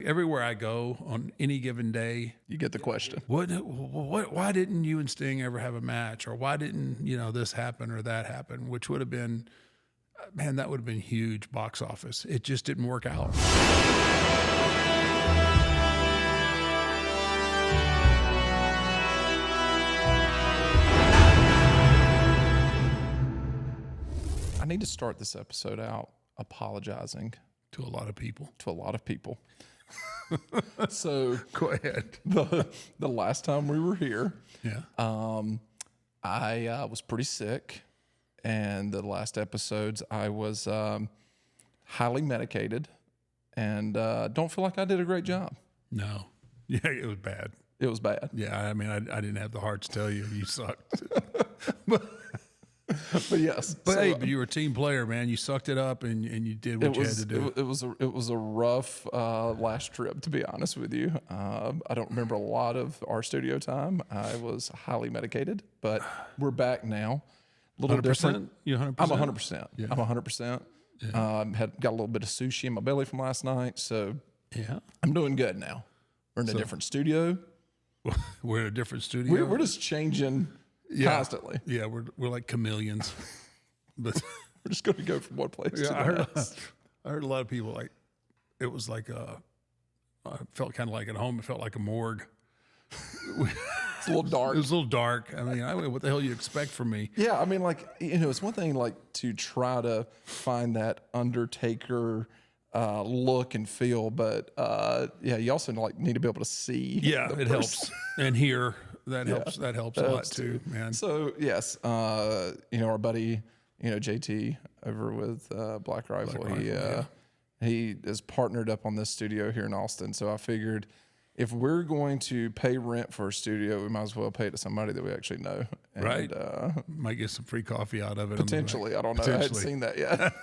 everywhere I go on any given day, You get the question. why didn't you and Sting ever have a match? Or why didn't, this happen or that happen? Which would have been, man, that would have been huge box office. It just didn't work out. I need to start this episode out apologizing To a lot of people. to a lot of people. So Go ahead. the last time we were here, Yeah. I was pretty sick, and the last episodes I was highly medicated, and don't feel like I did a great job. No. Yeah, it was bad. It was bad. Yeah, I mean, I didn't have the heart to tell you sucked. But yes, But so, hey, but you were a team player, man. You sucked it up and you did what you had to do. It was a rough last trip, to be honest with you. I don't remember a lot of our studio time. I was highly medicated, but we're back now. A little 100%? different. You 100%? I'm 100%. Yeah. I'm 100%. Got a little bit of sushi in my belly from last night, so Yeah. I'm doing good now. We're in a different studio. We're in a different studio. We're just changing constantly. Yeah, we're like chameleons. But We're just going to go from one place to the next. I heard a lot of people like it was like I felt kind of like at home. It felt like a morgue. It's a little dark. It was a little dark. I mean, what the hell you expect from me? Yeah, I mean, like, it's one thing like to try to find that Undertaker look and feel, but you also need to be able to see. Yeah, the it person. helps. And here that helps. That helps a lot too, man. So yes, our buddy, JT over with Black Rifle, he is partnered up on this studio here in Austin. So I figured, if we're going to pay rent for a studio, we might as well pay it to somebody that we actually know. And, Right. Might get some free coffee out of it. Potentially. I don't know. I haven't seen that yet.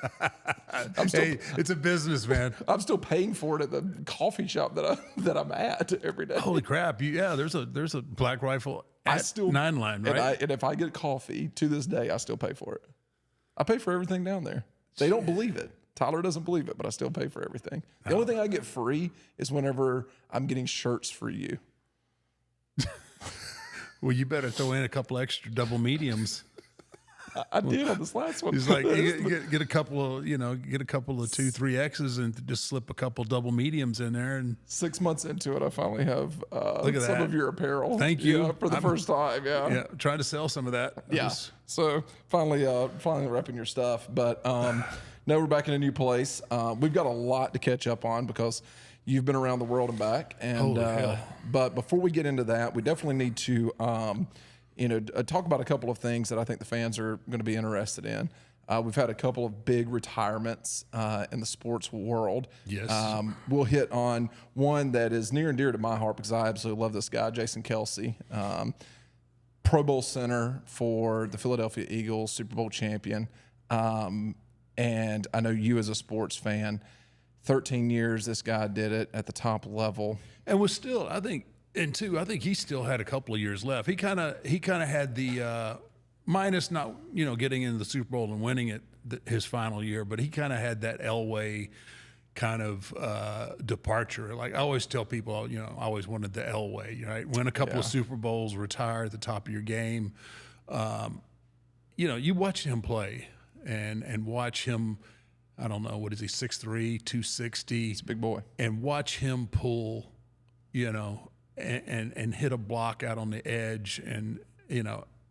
Hey, it's a business, man. I'm still paying for it at the coffee shop that I'm at every day. Holy crap. There's a Black Rifle at Nine Line, right? And if I get coffee to this day, I still pay for it. I pay for everything down there. They don't believe it. Tyler doesn't believe it, but I still pay for everything. The only thing I get free is whenever I'm getting shirts for you. Well, you better throw in a couple extra double mediums. I did on this last one. He's like, get a couple of, get a couple of 2, 3 X's and just slip a couple double mediums in there. And 6 months into it, I finally have Look at some that. of your apparel. Thank you. For the first time. Yeah. yeah, trying to sell some of that. Yeah. So finally wrapping your stuff. But now we're back in a new place. We've got a lot to catch up on because you've been around the world and back. And Holy hell. But before we get into that, we definitely need to talk about a couple of things that I think the fans are going to be interested in. We've had a couple of big retirements in the sports world. Yes. We'll hit on one that is near and dear to my heart because I absolutely love this guy, Jason Kelce. Pro Bowl center for the Philadelphia Eagles, Super Bowl champion. And I know you as a sports fan, 13 years this guy did it at the top level. And was still, I think he still had a couple of years left. He kind of had the minus not getting into the Super Bowl and winning it his final year, but he kind of had that Elway kind of departure. Like I always tell people, I always wanted the Elway, right? Win a couple of Super Bowls, retire at the top of your game. You watch him play and watch him. I don't know, what is he, 6'3", 260? He's a big boy. And watch him pull, and hit a block out on the edge. And,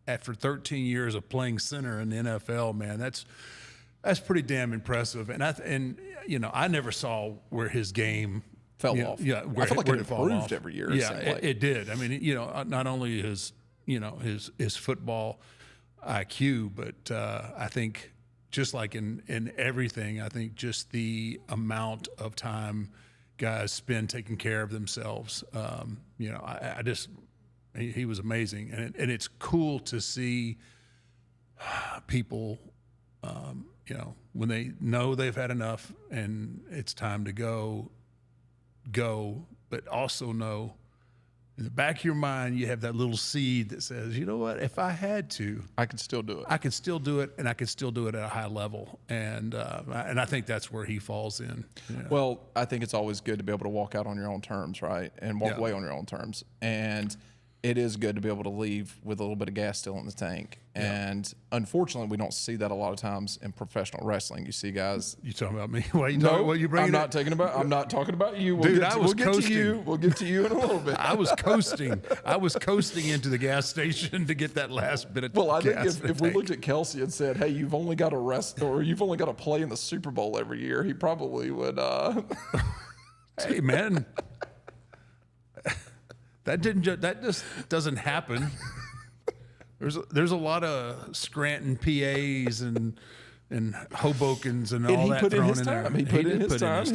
after 13 years of playing center in the NFL, man, that's pretty damn impressive. And I never saw where his game fell off. Yeah, I feel like it improved every year. Yeah, it did. I mean, not only his football IQ, but I think just like in everything, I think just the amount of time guys spend taking care of themselves. He was amazing, and it's cool to see people, when they know they've had enough and it's time to go, but also know in the back of your mind, you have that little seed that says, you know what, if I had to, I could still do it. I could still do it, and I could still do it at a high level. And I think that's where he falls in. Yeah. Well, I think it's always good to be able to walk out on your own terms, right? And walk away on your own terms. And it is good to be able to leave with a little bit of gas still in the tank. And unfortunately, we don't see that a lot of times in professional wrestling. You see guys. You talking about me? Why you No, what you bringing? I'm not talking about you. Dude, I was we'll coasting. Get to you. We'll get to you in a little bit. I was coasting. I was coasting into the gas station to get that last bit of Well, I think gas. if we looked at Kelce and said, "Hey, you've only got to rest, or you've only got to play in the Super Bowl every year," he probably would. Hey, man, that just doesn't happen. There's a lot of Scranton PAs and Hobokens and all he that put in thrown his in time. there. He put in did his time.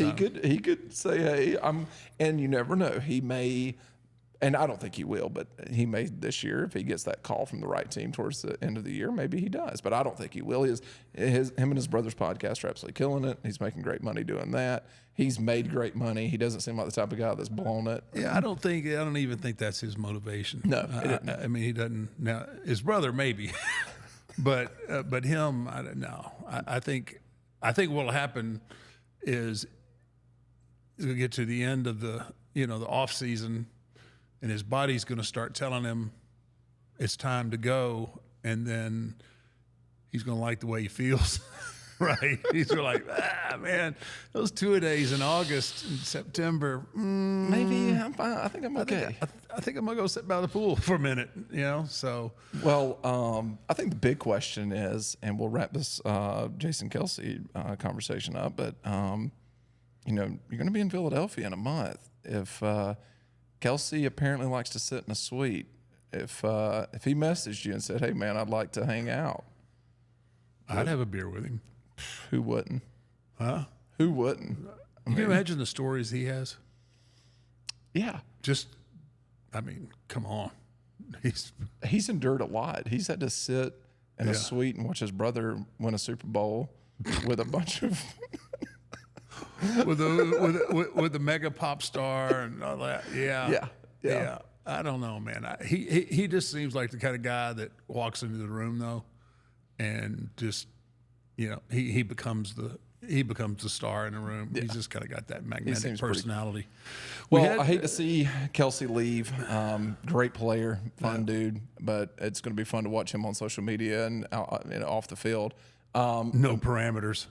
He could say, "Hey, I'm," and you never know. He may, and I don't think he will, but he may this year if he gets that call from the right team towards the end of the year. Maybe he does, but I don't think he will. Him and his brother's podcast are absolutely killing it. He's making great money doing that. He's made great money. He doesn't seem like the type of guy that's blown it. Yeah, I don't even think that's his motivation. No, I mean he doesn't. Now his brother maybe, but him, I don't know. I think what'll happen is he'll get to the end of the off season, and his body's going to start telling him it's time to go, and then he's going to like the way he feels. Right? He's gonna like, man, those 2-a-days in August and September. Maybe I'm fine. I think I'm okay. I think I'm gonna go sit by the pool for a minute. So. Well, I think the big question is, and we'll wrap this Jason Kelce conversation up, but you're going to be in Philadelphia in a month. If Kelce apparently likes to sit in a suite, if he messaged you and said, "Hey, man, I'd like to hang out," I'd have a beer with him. Who wouldn't? Huh? Who wouldn't? Can you imagine the stories he has? Yeah. Come on. He's endured a lot. He's had to sit in a suite and watch his brother win a Super Bowl with a bunch of with the mega pop star and all that. Yeah. I don't know, man. He just seems like the kind of guy that walks into the room though, and just he becomes the star in the room. Yeah. He's just kind of got that magnetic personality. I hate to see Kelce leave. Great player, fun dude, but it's going to be fun to watch him on social media and off the field. No parameters.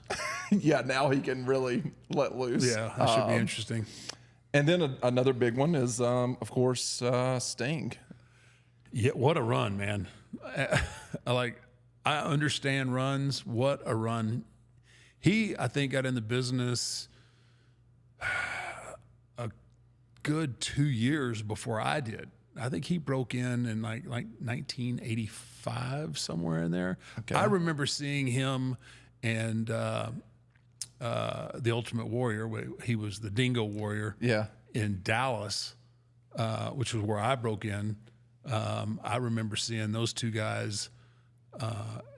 Yeah, now he can really let loose. Yeah, that should be interesting. And then another big one is, of course, Sting. Yeah, what a run, man. I understand runs. What a run. He, I think, got in the business a good 2 years before I did. I think he broke in like 1985, somewhere in there. Okay. I remember seeing him and the Ultimate Warrior. He was the Dingo Warrior. Yeah. In Dallas, which was where I broke in. I remember seeing those two guys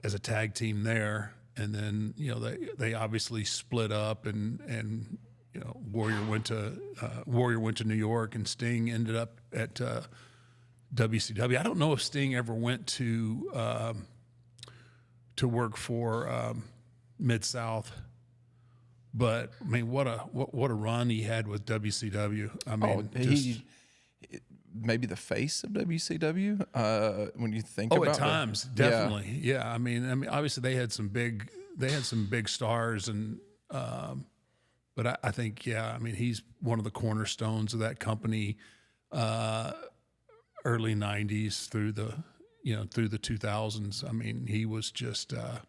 as a tag team there, and then they obviously split up, and Warrior went to New York, and Sting ended up at WCW. I don't know if Sting ever went to work for Mid-South, but I mean, what a run he had with WCW. I mean, he maybe the face of WCW when you think about at times, definitely. Yeah. I mean, obviously they had some big stars, and but I think, I mean, he's one of the cornerstones of that company, early 90s through the 2000s. I mean, he was just, I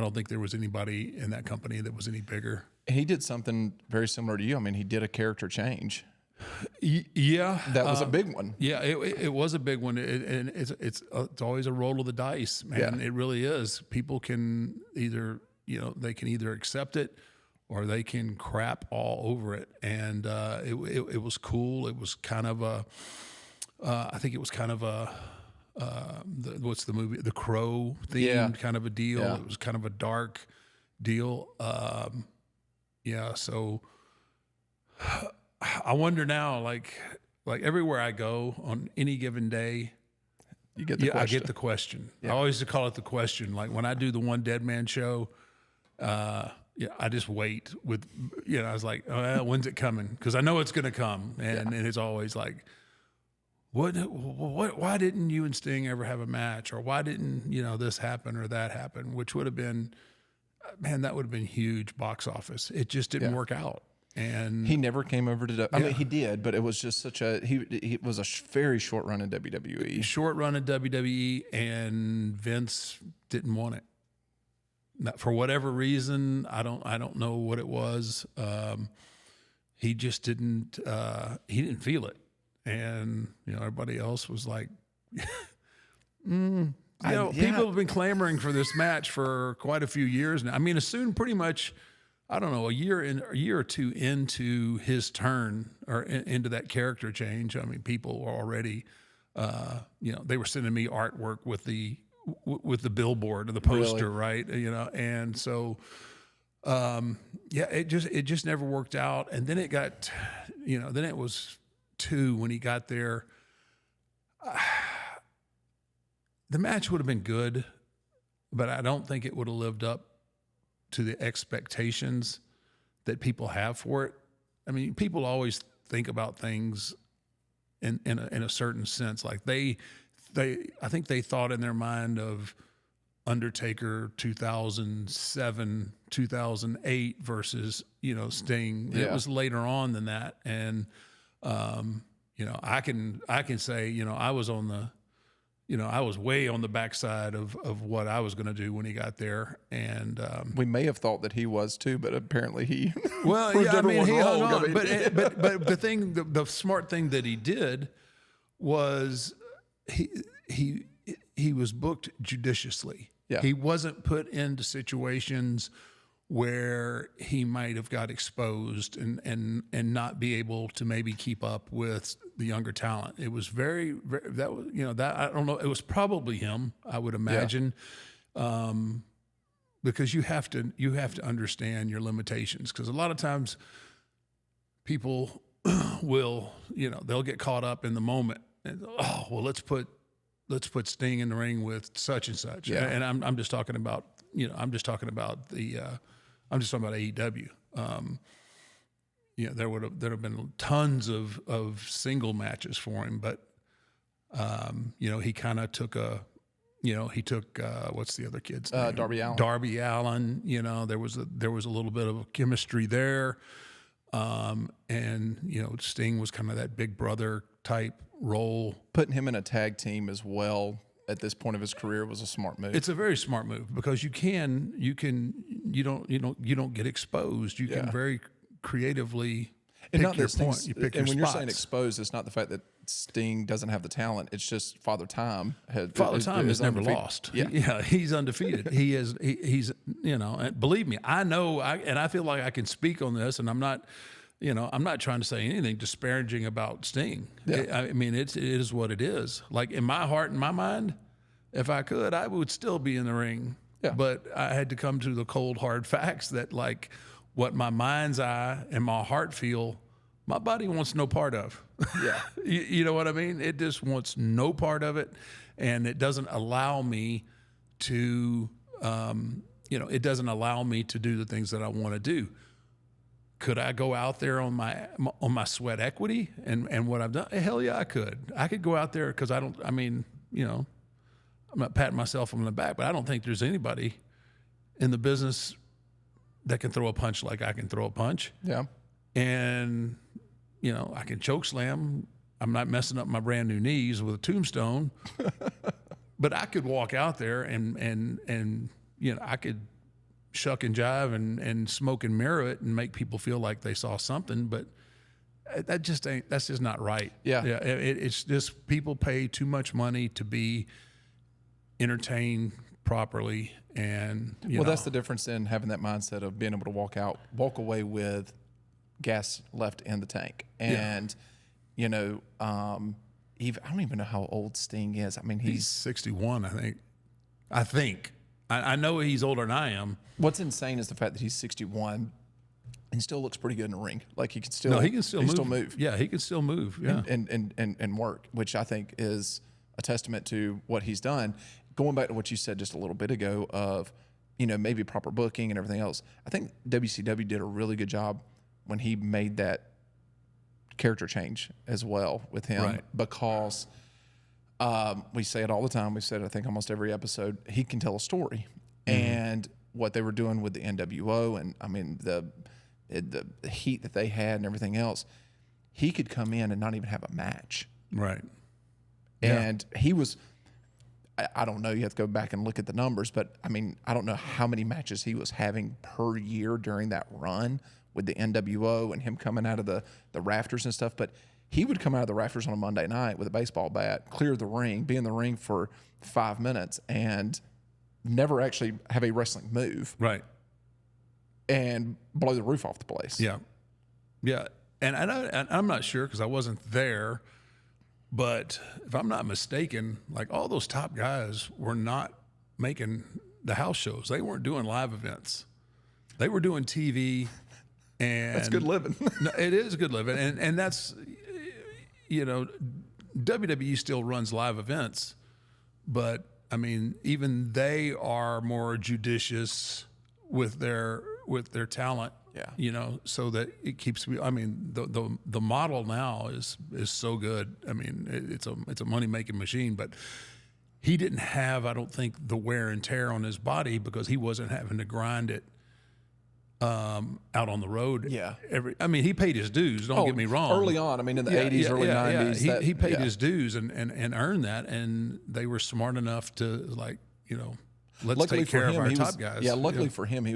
don't think there was anybody in that company that was any bigger. He did something very similar to you. I mean, he did a character change. Yeah, that was a big one. Yeah, it was a big one, and it's always a roll of the dice, man. Yeah. It really is. People can either they can either accept it or they can crap all over it, and it was cool. It was kind of a, I think it was kind of a, what's the movie? The Crow themed kind of a deal. Yeah. It was kind of a dark deal. So I wonder now, like like everywhere I go on any given day, You get the I question. get the question. I always call it the question. Like when I do the One Deadman Show, I just wait with, I was like, oh, well, when's it coming? Because I know it's going to come, and it's always like, why didn't you and Sting ever have a match, or why didn't this happen or that happen? Which would have been, man, that would have been huge box office. It just didn't work out. And He never came over to. I mean, he did, but it was just such a. He was a very short run in WWE. short run in WWE, and Vince didn't want it. For whatever reason, I don't know what it was. He just didn't. He didn't feel it, and everybody else was like, people have been clamoring for this match for quite a few years now. I mean, as soon pretty much. I don't know, a year or two into his turn or into that character change. I mean, people were already, they were sending me artwork with the billboard or the poster, right? And so, it just never worked out. And then it got, then it was 2 when he got there. The match would have been good, but I don't think it would have lived up to the expectations that people have for it. I mean, people always think about things in a certain sense. Like I think they thought in their mind of Undertaker 2007, 2008 versus, Sting. Yeah. It was later on than that. And, I can say, I was on the, I was way on the backside of what I was going to do when he got there, and We may have thought that he was too, but apparently he. well, proved yeah, I mean, he everyone hung wrong. on. But the smart thing that he did was he was booked judiciously. Yeah. He wasn't put into situations where he might have got exposed and not be able to maybe keep up with the younger talent. It was very that was that I don't know. It was probably him, I would imagine, because you have to understand your limitations. Because a lot of times people will they'll get caught up in the moment and let's put Sting in the ring with such and such. Yeah. And I'm just talking about I'm just talking about AEW. There would have been tons of single matches for him, but he kind of took what's the other kid's name? Darby Allin. Darby Allin. There was a little bit of chemistry there, and Sting was kind of that big brother type role. Putting him in a tag team as well at this point of his career was a smart move. It's a very smart move because you don't get exposed. You can very creatively pick your point. You pick your when spots. you're saying exposed, it's not the fact that Sting doesn't have the talent. It's just Father Time has never undefeated. lost. Yeah. He's undefeated. He's and believe me, I know, and I feel like I can speak on this, and I'm not trying to say anything disparaging about Sting. Yeah. I mean, it is what it is. Like in my heart and my mind, if I could, I would still be in the ring. Yeah. But I had to come to the cold, hard facts that like what my mind's eye and my heart feel, my body wants no part of. Yeah. You know what I mean? It just wants no part of it. And it doesn't allow me to, it doesn't allow me to do the things that I want to do. Could I go out there on my sweat equity and what I've done? Hell yeah, I could. I could go out there because I'm not patting myself on the back, but I don't think there's anybody in the business that can throw a punch like I can throw a punch. Yeah. And, I can choke slam. I'm not messing up my brand new knees with a tombstone, but I could walk out there and I could shuck and jive and smoke and mirror it and make people feel like they saw something, but that's just not right. Yeah. It's just people pay too much money to be entertained properly. And that's the difference in having that mindset of being able to walk away with gas left in the tank. And, I don't even know how old Sting is. I mean, he's 61, I think. I know he's older than I am. What's insane is the fact that he's 61, and still looks pretty good in the ring. Like he can still, No, he can still move. Yeah, he can still move. Yeah, and work, which I think is a testament to what he's done. Going back to what you said just a little bit ago of, maybe proper booking and everything else. I think WCW did a really good job when he made that character change as well with him, Right. because we say it all the time. We said it, I think, almost every episode. He can tell a story, and what they were doing with the NWO, and I mean the heat that they had and everything else. He could come in and not even have a match, right. and he was. I don't know. You have to go back and look at the numbers, but I mean, I don't know how many matches he was having per year during that run with the NWO and him coming out of the rafters and stuff. But he would come out of the rafters on a Monday night with a baseball bat, clear the ring, be in the ring for 5 minutes, and never actually have a wrestling move, Right. and blow the roof off the place. Yeah. Yeah. And I'm not sure because I wasn't there, but if I'm not mistaken, like all those top guys were not making the house shows. They weren't doing live events. They were doing TV, and That's good living. No, it is good living, and that's, WWE still runs live events, but I mean, even they are more judicious with their talent. Yeah. So that it keeps. I mean, the model now is so good. I mean, it's a money making machine. But he didn't have, I don't think, the wear and tear on his body because he wasn't having to grind it out on the road. Yeah. He paid his dues. Don't get me wrong. Early on, I mean, in the 80s, early 90s. He paid his dues and earned that, and they were smart enough to let's Luckily take care for of him, our he top was, guys. Yeah, luckily for him, they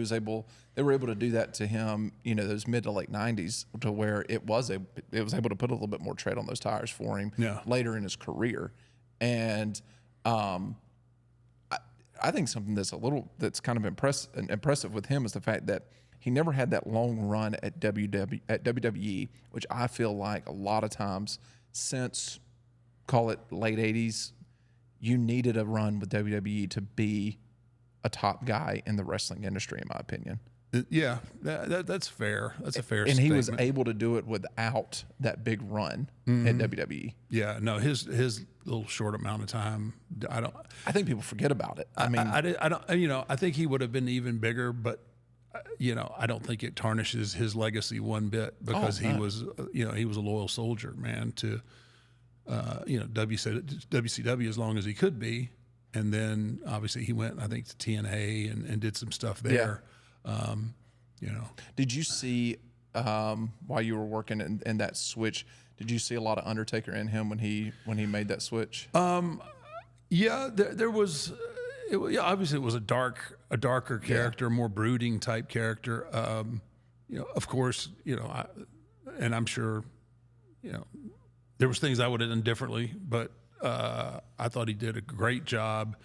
were able to do that to him, those mid to late 90s, to where it was able to put a little bit more tread on those tires for him later in his career. And I think something that's kind of impressive with him is the fact that he never had that long run at WWE, which I feel like a lot of times since, call it late 80s, you needed a run with WWE to be a top guy in the wrestling industry, in my opinion. Yeah, that's fair. That's a fair And statement. he was able to do it without that big run at WWE. Yeah, no, his little short amount of time, I think people forget about it. I mean, I don't. I think he would have been even bigger, but I don't think it tarnishes his legacy one bit because he was a loyal soldier, man, to WCW as long as he could be, and then obviously he went, I think, to TNA and did some stuff there. Did you see while you were working in that switch? Did you see a lot of Undertaker in him when he made that switch? Yeah, there was. Obviously, it was a darker character, more brooding type character. Of course, and I'm sure, there was things I would have done differently, but I thought he did a great job,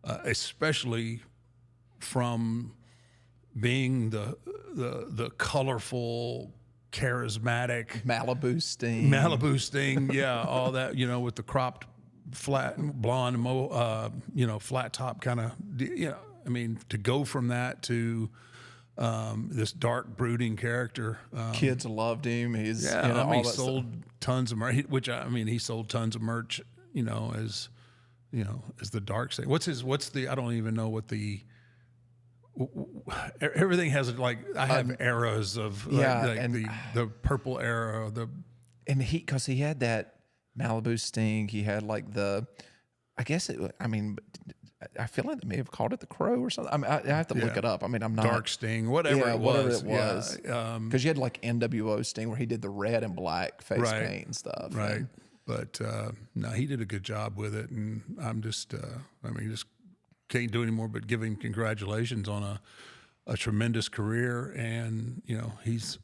especially from being the colorful, charismatic Malibu Sting, yeah, all that, with the cropped, flat, blonde, flat top kind of, to go from that to this dark, brooding character. Kids loved him. He's he sold tons of merch. He sold tons of merch. As the dark side. I don't even know what the. Everything has I have eras of the purple era, because he had that Malibu Sting. He had I feel like they may have called it the Crow or something. I have to look it up. I'm not Dark Sting, whatever it was. Because you had NWO Sting where he did the red and black face paint and stuff. Right. But no, he did a good job with it, and I'm just can't do any more but give him congratulations on a tremendous career, and he's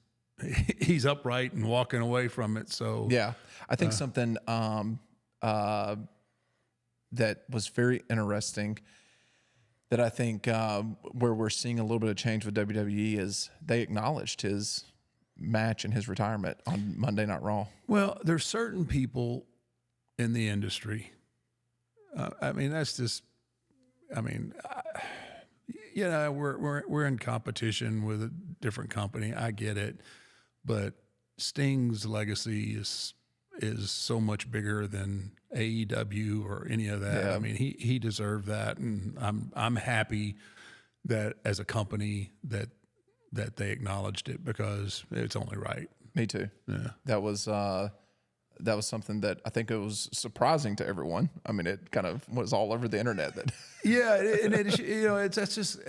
upright and walking away from it. So yeah, I think something that was very interesting that I think where we're seeing a little bit of change with WWE is they acknowledged his match and his retirement on Monday Night Raw. Well, there's certain people in the industry. we're in competition with a different company. I get it, but Sting's legacy is so much bigger than AEW or any of that. Yeah. I mean, he deserved that, and I'm happy that as a company that they acknowledged it, because it's only right. Me too. Yeah. That was something that I think it was surprising to everyone. I mean, it kind of was all over the internet. That Yeah, and that's just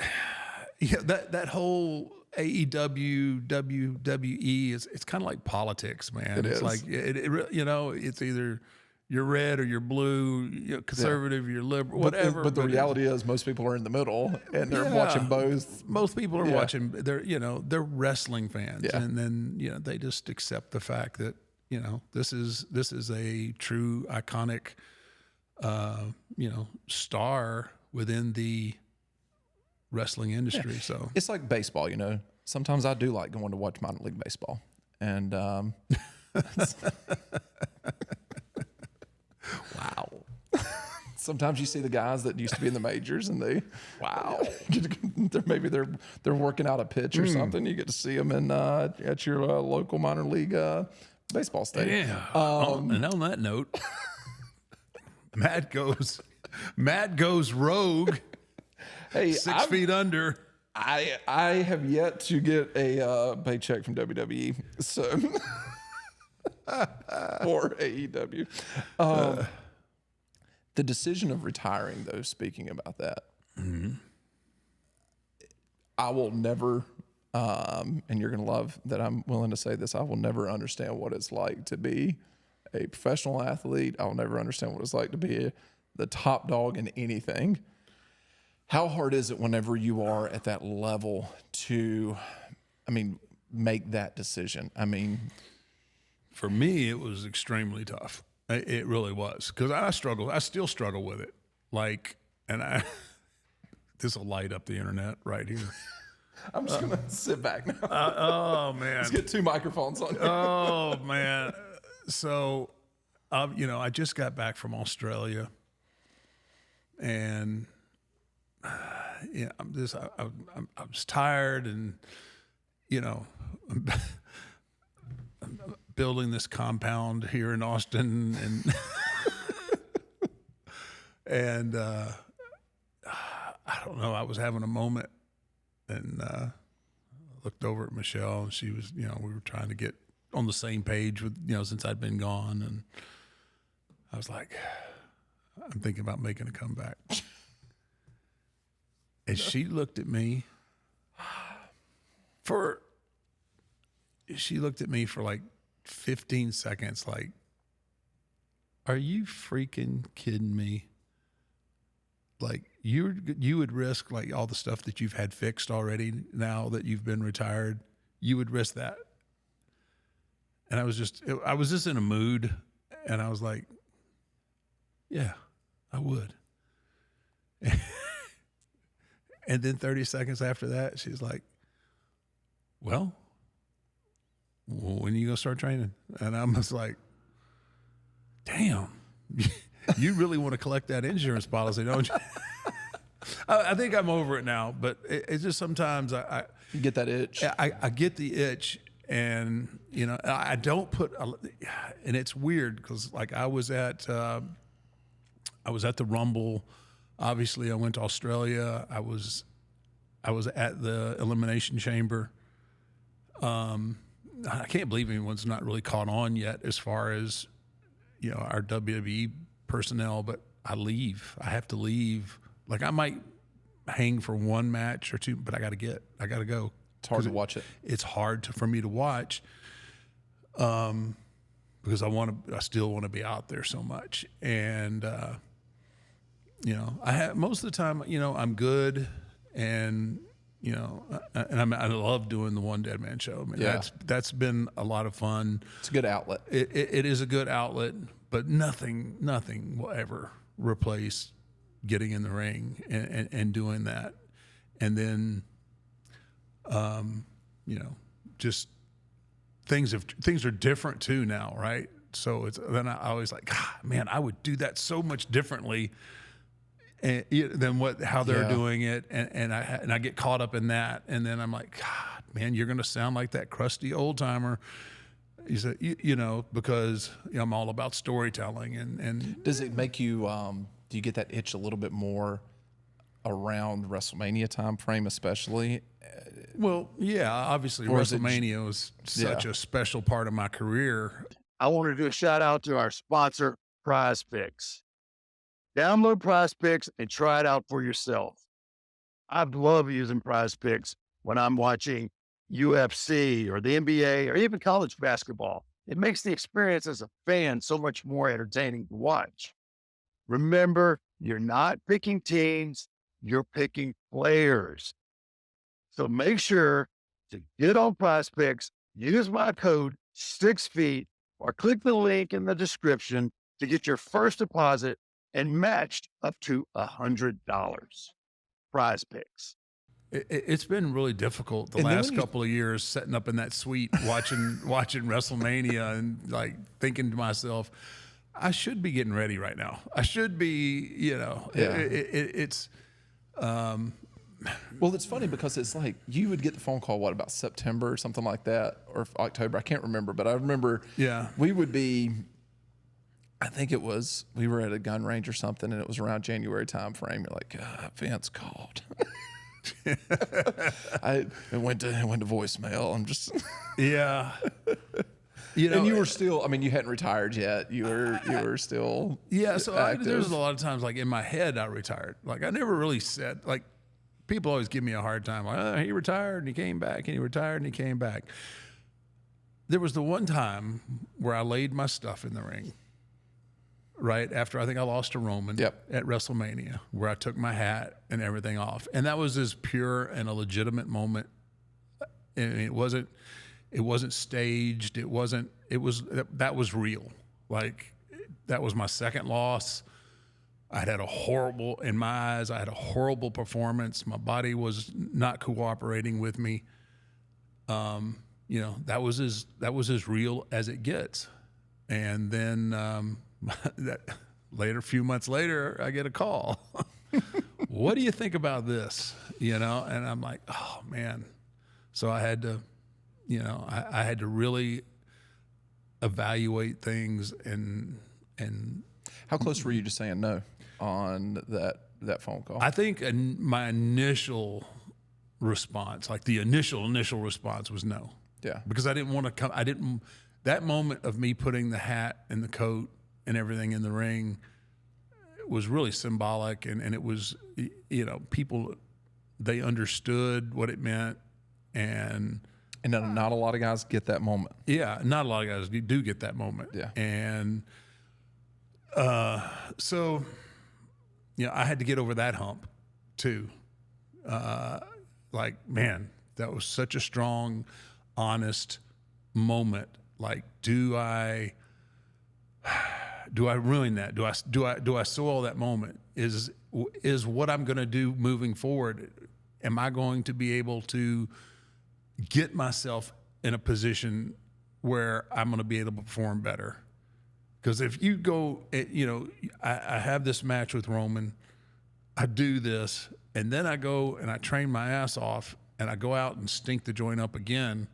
that whole AEW, WWE it's kind of like politics, man. It's is. like it's either you're red or you're blue, conservative, you're liberal, whatever. But the reality is, most people are in the middle, and they're watching both. Most people are watching. They're wrestling fans, and then they just accept the fact that this is a true iconic star within the wrestling industry. Yeah. So it's like baseball, Sometimes I do like going to watch minor league baseball, and wow. Sometimes you see the guys that used to be in the majors, and they're working out a pitch or something. You get to see them at your local minor league baseball stadium. Yeah. And on that note, Matt goes rogue. Hey, 6 feet under. I have yet to get a paycheck from WWE, so or AEW. The decision of retiring, though, speaking about that, I will never, and you're going to love that I'm willing to say this, I will never understand what it's like to be a professional athlete. I will never understand what it's like to be the top dog in anything. How hard is it whenever you are at that level to, make that decision? For me, it was extremely tough. It really was, because I still struggle with it. This will light up the internet right here. I'm just going to sit back now. Oh, man. Let's get 2 microphones on here. Oh, man. So, I just got back from Australia, and I was tired, and I'm building this compound here in Austin, and I don't know, I was having a moment, and looked over at Michelle, and she was, we were trying to get on the same page with, since I'd been gone, and I was like, I'm thinking about making a comeback. And she looked at me for like 15 seconds, like, are you freaking kidding me? Like, you would risk like all the stuff that you've had fixed already now that you've been retired. You would risk that. And I was just in a mood, and I was like, yeah, I would. And then 30 seconds after that, she's like, well, when are you going to start training? And I was like, damn, you really want to collect that insurance policy, don't you? I think I'm over it now, but it's just sometimes you get that itch. I get the itch, and I don't put, and it's weird because like I was at the Rumble. Obviously, I went to Australia. I was at the Elimination Chamber. I can't believe anyone's not really caught on yet as far as our WWE personnel. But I have to leave. Like, I might hang for 1 match or 2, but I got to go. It's hard to watch it. It's hard for me to watch, because I still want to be out there so much, and. I have most of the time, I'm good, and I love doing the One Deadman Show. That's been a lot of fun. It's a good outlet. It is a good outlet, but nothing will ever replace getting in the ring and doing that, and then, just things are different too now, right? So then I always like, God, man, I would do that so much differently. and then how they're Yeah. doing it, and I get caught up in that, and then I'm like, God, man, you're gonna sound like that crusty old timer. He said, because I'm all about storytelling, and Does it make you? Do you get that itch a little bit more around WrestleMania time frame, especially? well, yeah, obviously Or is it WrestleMania was such Yeah. a special part of my career. I want to do a shout out to our sponsor, Prize Picks. Download Prize Picks and try it out for yourself. I love using Prize Picks when I'm watching UFC or the NBA or even college basketball. It makes the experience as a fan so much more entertaining to watch. Remember, you're not picking teams, you're picking players. So make sure to get on Prize Picks, use my code 6feet, or click the link in the description to get your first deposit and matched up to $100. Prize Picks. It's been really difficult the And then last when you- couple of years setting up in that suite, watching WrestleMania, and like thinking to myself, I should be getting ready right now. I should be, it's. Well, it's funny because it's like you would get the phone call, about September or something like that, or October. I can't remember, but I remember Yeah. we would be, I think it was, we were at a gun range or something, and it was around January time frame. You're like, Vince called. It went to voicemail. I'm just, Yeah. and you were still, I mean, you hadn't retired yet. You were still Yeah, so active. there's a lot of times, like in my head, I retired. Like I never really said, like people always give me a hard time. Like, he retired and he came back, and he retired and he came back. There was the one time where I laid my stuff in the ring, right after I think I lost to Roman Yep. at WrestleMania, where I took my hat and everything off, and that was as pure and a legitimate moment. And it wasn't staged. That was real. Like that was my second loss. I had in my eyes, I had a horrible performance. My body was not cooperating with me. That was as real as it gets. And then a few months later, I get a call. What do you think about this? And I'm like, oh man. So I had to, I had to really evaluate things and How close were you to saying no on that phone call? I think my initial response, like the initial response was no. Yeah. Because I didn't want to come. That moment of me putting the hat and the coat and everything in the ring was really symbolic. And it was, people, they understood what it meant. And not a lot of guys get that moment. yeah, not a lot of guys do get that moment. Yeah. And so, I had to get over that hump too. Man, that was such a strong, honest moment. Like, do I ruin that? Do I soil that moment? Is what I'm going to do moving forward? Am I going to be able to get myself in a position where I'm going to be able to perform better? Because if you go, I have this match with Roman, I do this, and then I go and I train my ass off, and I go out and stink the joint up again.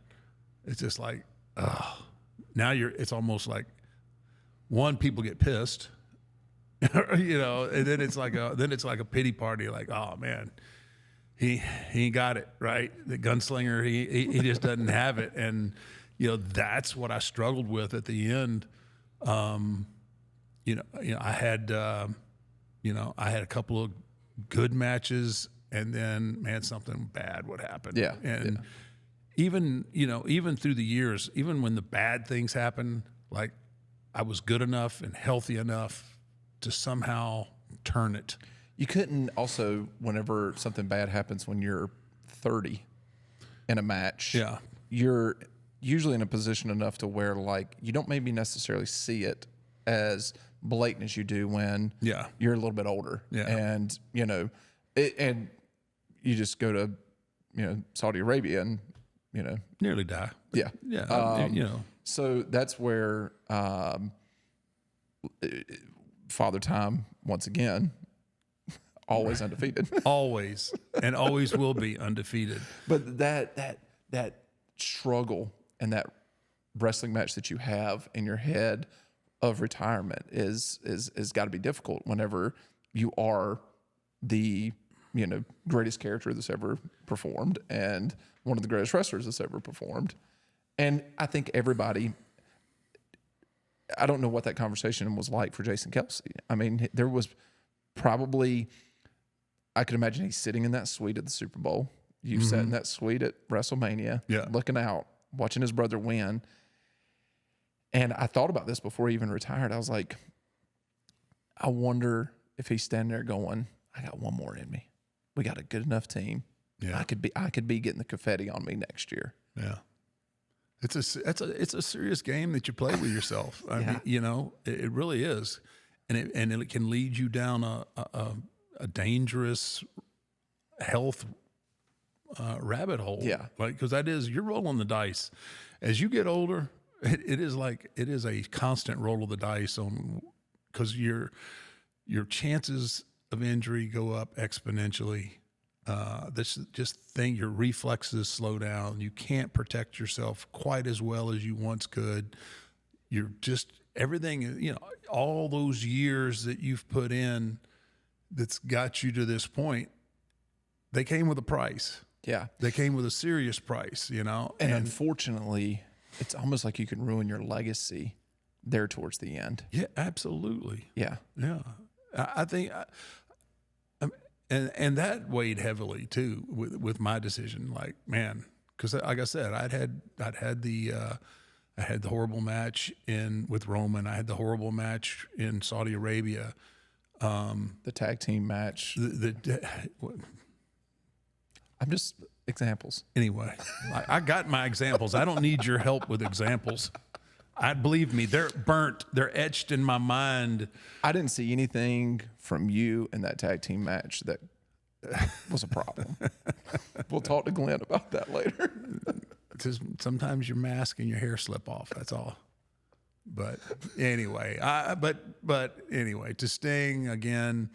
It's just like, now it's almost like, one, people get pissed, and then it's like a pity party. Like, oh man, he ain't got it right. The gunslinger, he just doesn't have it, and that's what I struggled with at the end. I had a couple of good matches, and then man, something bad would happen. Yeah, and even through the years, even when the bad things happen, like I was good enough and healthy enough to somehow turn it. You couldn't also, whenever something bad happens when you're 30 in a match, Yeah. you're usually in a position enough to where like you don't maybe necessarily see it as blatant as you do when Yeah. you're a little bit older. Yeah. And, and you just go to, Saudi Arabia and, Nearly die. yeah. Yeah. So that's where Father Time, once again, always undefeated. Always, and always will be undefeated. But that struggle and that wrestling match that you have in your head of retirement is got to be difficult whenever you are the greatest character that's ever performed and one of the greatest wrestlers that's ever performed. And I think everybody, I don't know what that conversation was like for Jason Kelce. I mean, there was probably, I could imagine he's sitting in that suite at the Super Bowl. You sat in that suite at WrestleMania, looking out, watching his brother win. And I thought about this before he even retired. I was like, I wonder if he's standing there going, I got one more in me. We got a good enough team. Yeah. I could be getting the confetti on me next year. Yeah. It's a serious game that you play with yourself. I mean, it really is. And it can lead you down a dangerous health rabbit hole. Yeah. Like, because you're rolling the dice. As you get older, it is a constant roll of the dice because your chances of injury go up exponentially. Your reflexes slow down. You can't protect yourself quite as well as you once could. You're just everything, all those years that you've put in that's got you to this point, they came with a price. Yeah. They came with a serious price, And unfortunately, it's almost like you can ruin your legacy there towards the end. Yeah, absolutely. Yeah. Yeah. I think, and that weighed heavily too with my decision. Like, man, because like I said, I had the horrible match with Roman. I had the horrible match in Saudi Arabia. The tag team match. I'm just examples. Anyway, I got my examples. I don't need your help with examples. Believe me, they're burnt. They're etched in my mind. I didn't see anything from you in that tag team match that was a problem. We'll talk to Glenn about that later. Just sometimes your mask and your hair slip off. That's all. But anyway, but anyway, to Sting again,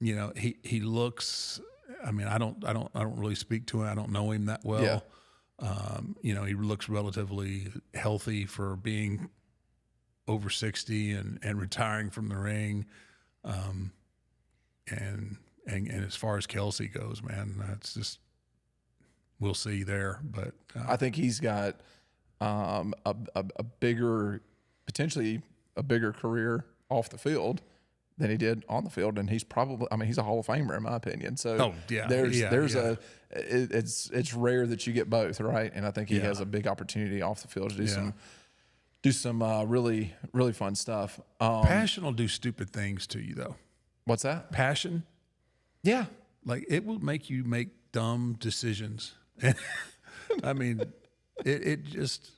he looks. I mean, I don't really speak to him. I don't know him that well. Yeah. He looks relatively healthy for being over 60 and retiring from the ring. And as far as Kelce goes, man, that's just, we'll see there. But I think he's got a bigger, potentially a bigger career off the field than he did on the field, and he's probably, he's a Hall of Famer in my opinion. So it's rare that you get both, right? And I think he has a big opportunity off the field to do some really, really fun stuff. Passion will do stupid things to you, though. What's that? Passion? Yeah. Like, it will make you make dumb decisions. I mean, it just,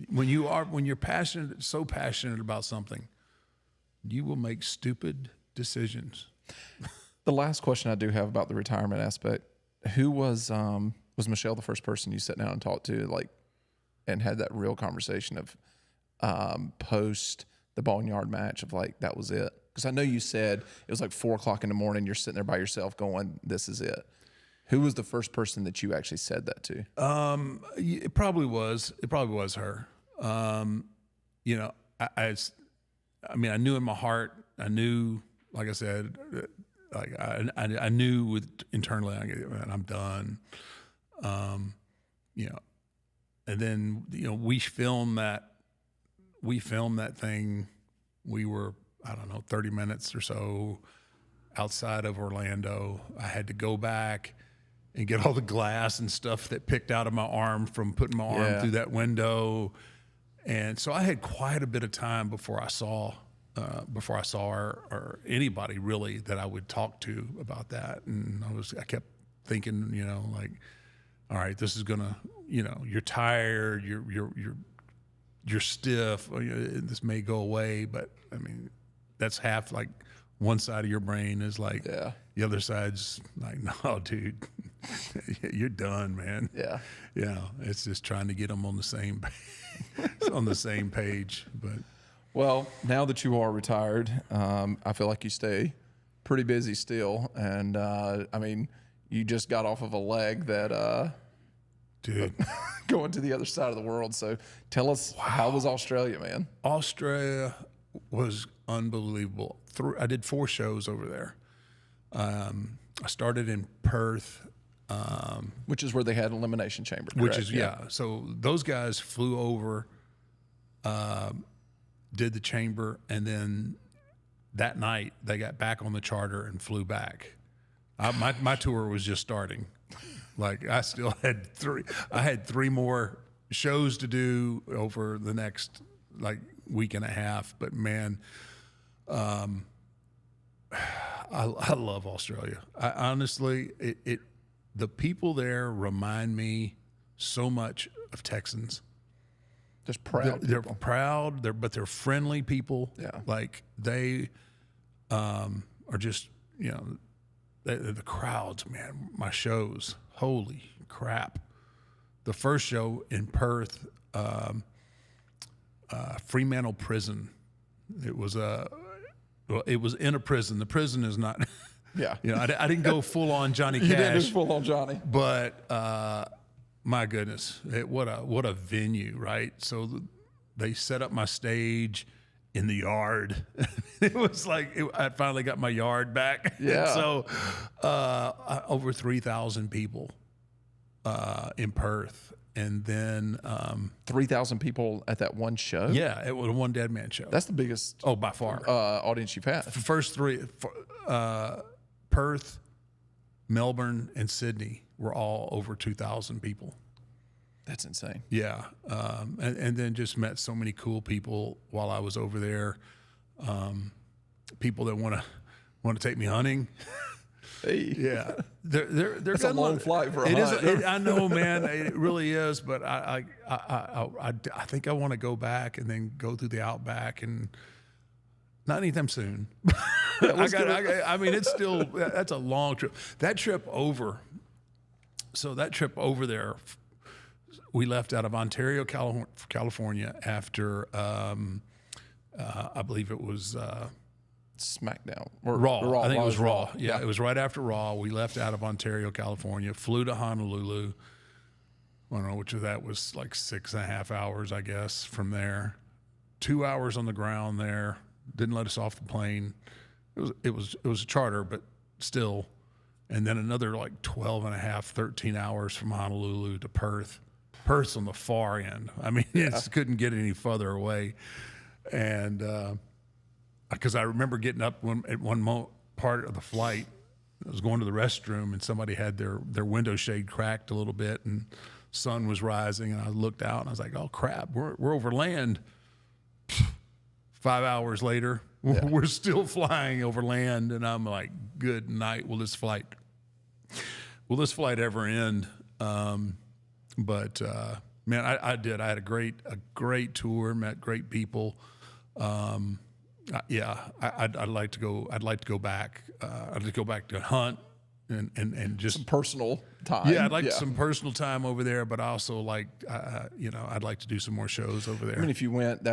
when you're passionate, so passionate about something, you will make stupid decisions. The last question I do have about the retirement aspect, who was Michelle the first person you sat down and talked to, and had that real conversation of post the Boneyard match of that was it? Because I know you said it was 4:00 in the morning, you're sitting there by yourself going, this is it. Who was the first person that you actually said that to? It probably was her. I knew in my heart, I knew, like I said, I knew internally, I'm done. And then, we filmed that thing. We were, 30 minutes or so outside of Orlando. I had to go back and get all the glass and stuff that picked out of my arm from putting my arm through that window. And so I had quite a bit of time before I saw her or anybody really that I would talk to about that. And I kept thinking, all right, this is gonna, you're tired, you're stiff. This may go away, but that's half. One side of your brain is the other side's no, dude, you're done, man. Yeah. It's just trying to get them on the same page. But well, now that you are retired, I feel like you stay pretty busy still. And I mean, you just got off of a leg that Dude, going to the other side of the world. So tell us, how was Australia, man? Australia was unbelievable. I did 4 shows over there. I started in Perth, Which is where they had an elimination chamber. which correct? is yeah. So those guys flew over, did the chamber, and then that night they got back on the charter and flew back. My tour was just starting. Like I still had 3. I had 3 more shows to do over the next like week and a half. But man, I love Australia. I honestly, the people there remind me so much of Texans. Just proud. They're people. proud. But they're friendly people. Yeah. Like they are just the crowds. Man, my shows. Holy crap! The first show in Perth, Fremantle Prison. It was it was in a prison. The prison is not. Yeah. I didn't go full on Johnny You didn't Cash. just full on Johnny. But my goodness, what a venue, right? So they set up my stage in the yard. It was like I finally got my yard back. Yeah. So over 3,000 people in Perth, and then 3,000 people at that one show. yeah, it was a One Deadman Show. That's the biggest by far. audience you've had. The first 3, Perth, Melbourne, and Sydney were all over 2,000 people. That's insane. Yeah, and then just met so many cool people while I was over there. People that want to take me hunting. Hey. Yeah, they're That's a long flight for a hunt. I know, man. It really is. But I think I want to go back and then go through the outback, and not anytime soon. I mean, it's still that's a long trip. That trip over there. We left out of Ontario, California after, I believe it was SmackDown. Or Raw. I think it was Raw. Raw. Yeah, it was right after Raw. We left out of Ontario, California, flew to Honolulu. I don't know which of that was like 6.5 hours, I guess, from there. 2 hours on the ground there. Didn't let us off the plane. It was a charter, but still. And then another like 13 hours from Honolulu to Perth. Perth's on the far end. I mean, it couldn't get any further away. And because I remember getting up at one part of the flight, I was going to the restroom, and somebody had their window shade cracked a little bit, and sun was rising, and I looked out, and I was like, "Oh crap, we're over land." 5 hours later, we're still flying over land, and I'm like, "Good night. Will this flight ever end?" But man, I did. I had a great tour, met great people. I'd like to go. I'd like to go back. I'd like to go back to hunt and just Some personal time. yeah. I'd like some personal time over there, but I also like I'd like to do some more shows over there. I mean, if you went,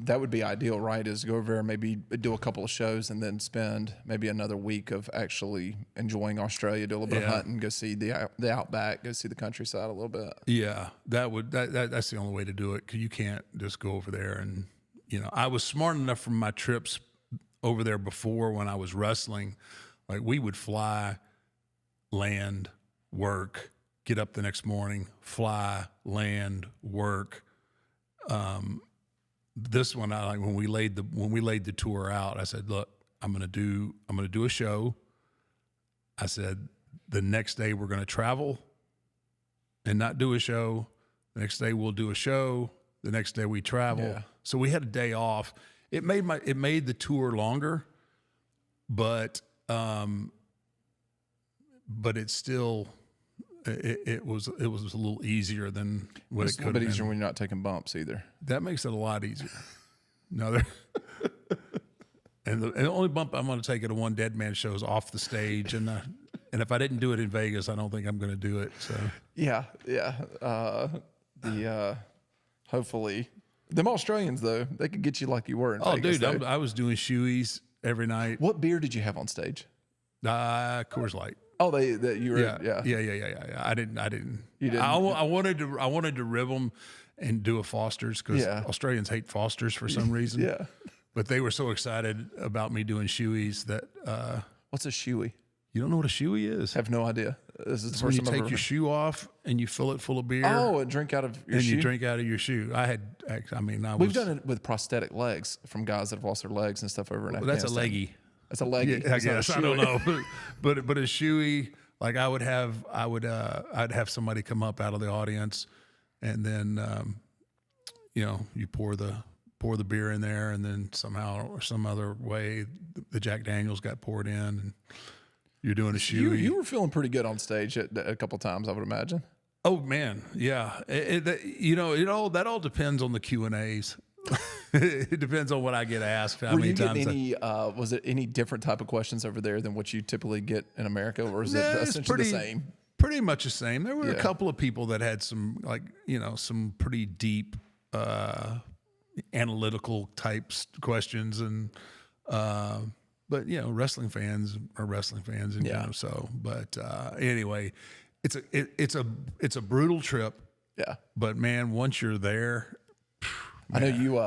that would be ideal, right? Is go over there, maybe do a couple of shows, and then spend maybe another week of actually enjoying Australia, do a little bit of hunting, go see the outback, go see the countryside a little bit. Yeah, that's the only way to do it, because you can't just go over there. And I was smart enough from my trips over there before when I was wrestling. Like we would fly, land, work, get up the next morning, fly, land, work. This one, when we laid the tour out, I said, "Look, I'm gonna do a show." I said, "The next day we're gonna travel and not do a show. The next day we'll do a show. The next day we travel." Yeah. So we had a day off. It made the tour longer, but it's still. It was a little easier than what It's it a could little bit have easier been. when you're not taking bumps either. That makes it a lot easier. No, and the only bump I'm going to take at a One Deadman Show is off the stage, and if I didn't do it in Vegas, I don't think I'm going to do it. So Yeah. Hopefully, them Australians though, they could get you like you were in Vegas. dude, though. I was doing shoeies every night. What beer did you have on stage? Coors Light. Oh, you were Yeah. I didn't. You didn't? I wanted to rib them and do a Foster's because Australians hate Foster's for some reason. Yeah. But they were so excited about me doing shoeys that What's a shoey? you don't know what a shoey is. Have no idea. This is the It's when first you time I've take ever your shoe off and you fill it full of beer. Oh, and drink out of your and shoe. you drink out of your shoe. We've done it with prosthetic legs from guys that have lost their legs and stuff over in Afghanistan. That's a leggy. That's a leggy. Yeah, I It's not a guess I don't shoey. know, but a shoey. Like I'd have somebody come up out of the audience, and then you pour the beer in there, and then somehow or some other way the Jack Daniels got poured in, and you're doing a shoey. You were feeling pretty good on stage a couple of times, I would imagine. Oh man, yeah. It all depends on the Q&As. It depends on what I get asked. How Were many you times getting was it any different type of questions over there than what you typically get in America, or is it it's essentially the same? Pretty much the same. There were a Yeah. couple of people that had some some pretty deep analytical types questions, and but wrestling fans are wrestling fans, and But anyway, it's a brutal trip. Yeah. But man, once you're there, I know you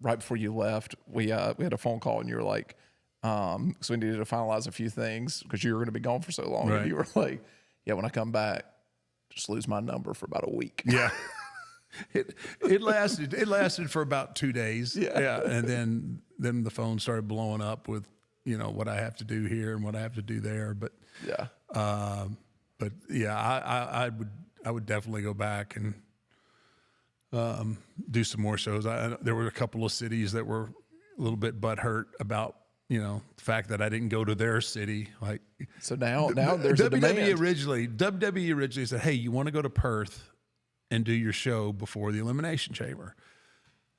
right before you left, we had a phone call and you were like, so we needed to finalize a few things because you were going to be gone for so long. Right. And you were like, yeah, when I come back, just lose my number for about a week. yeah. It lasted for about 2 days. Yeah. And then the phone started blowing up with, what I have to do here and what I have to do there. But Yeah. I would definitely go back and do some more shows. There were a couple of cities that were a little bit butthurt about the fact that I didn't go to their city. Like, So now there's a demand. WWE originally said, "Hey, you want to go to Perth and do your show before the Elimination Chamber?"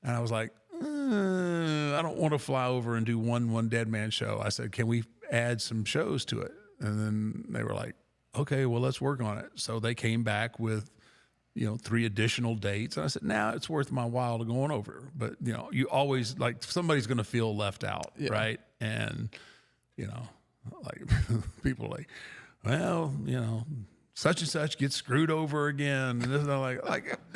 And I was like, I don't want to fly over and do one Deadman Show. I said, "Can we add some shows to it?" And then they were like, "Okay, well, let's work on it." So they came back with 3 additional dates. And I said, now it's worth my while to go on over. But, you always, like, somebody's going to feel left out, right? And, like, people are like, well, such and such gets screwed over again. And it's not like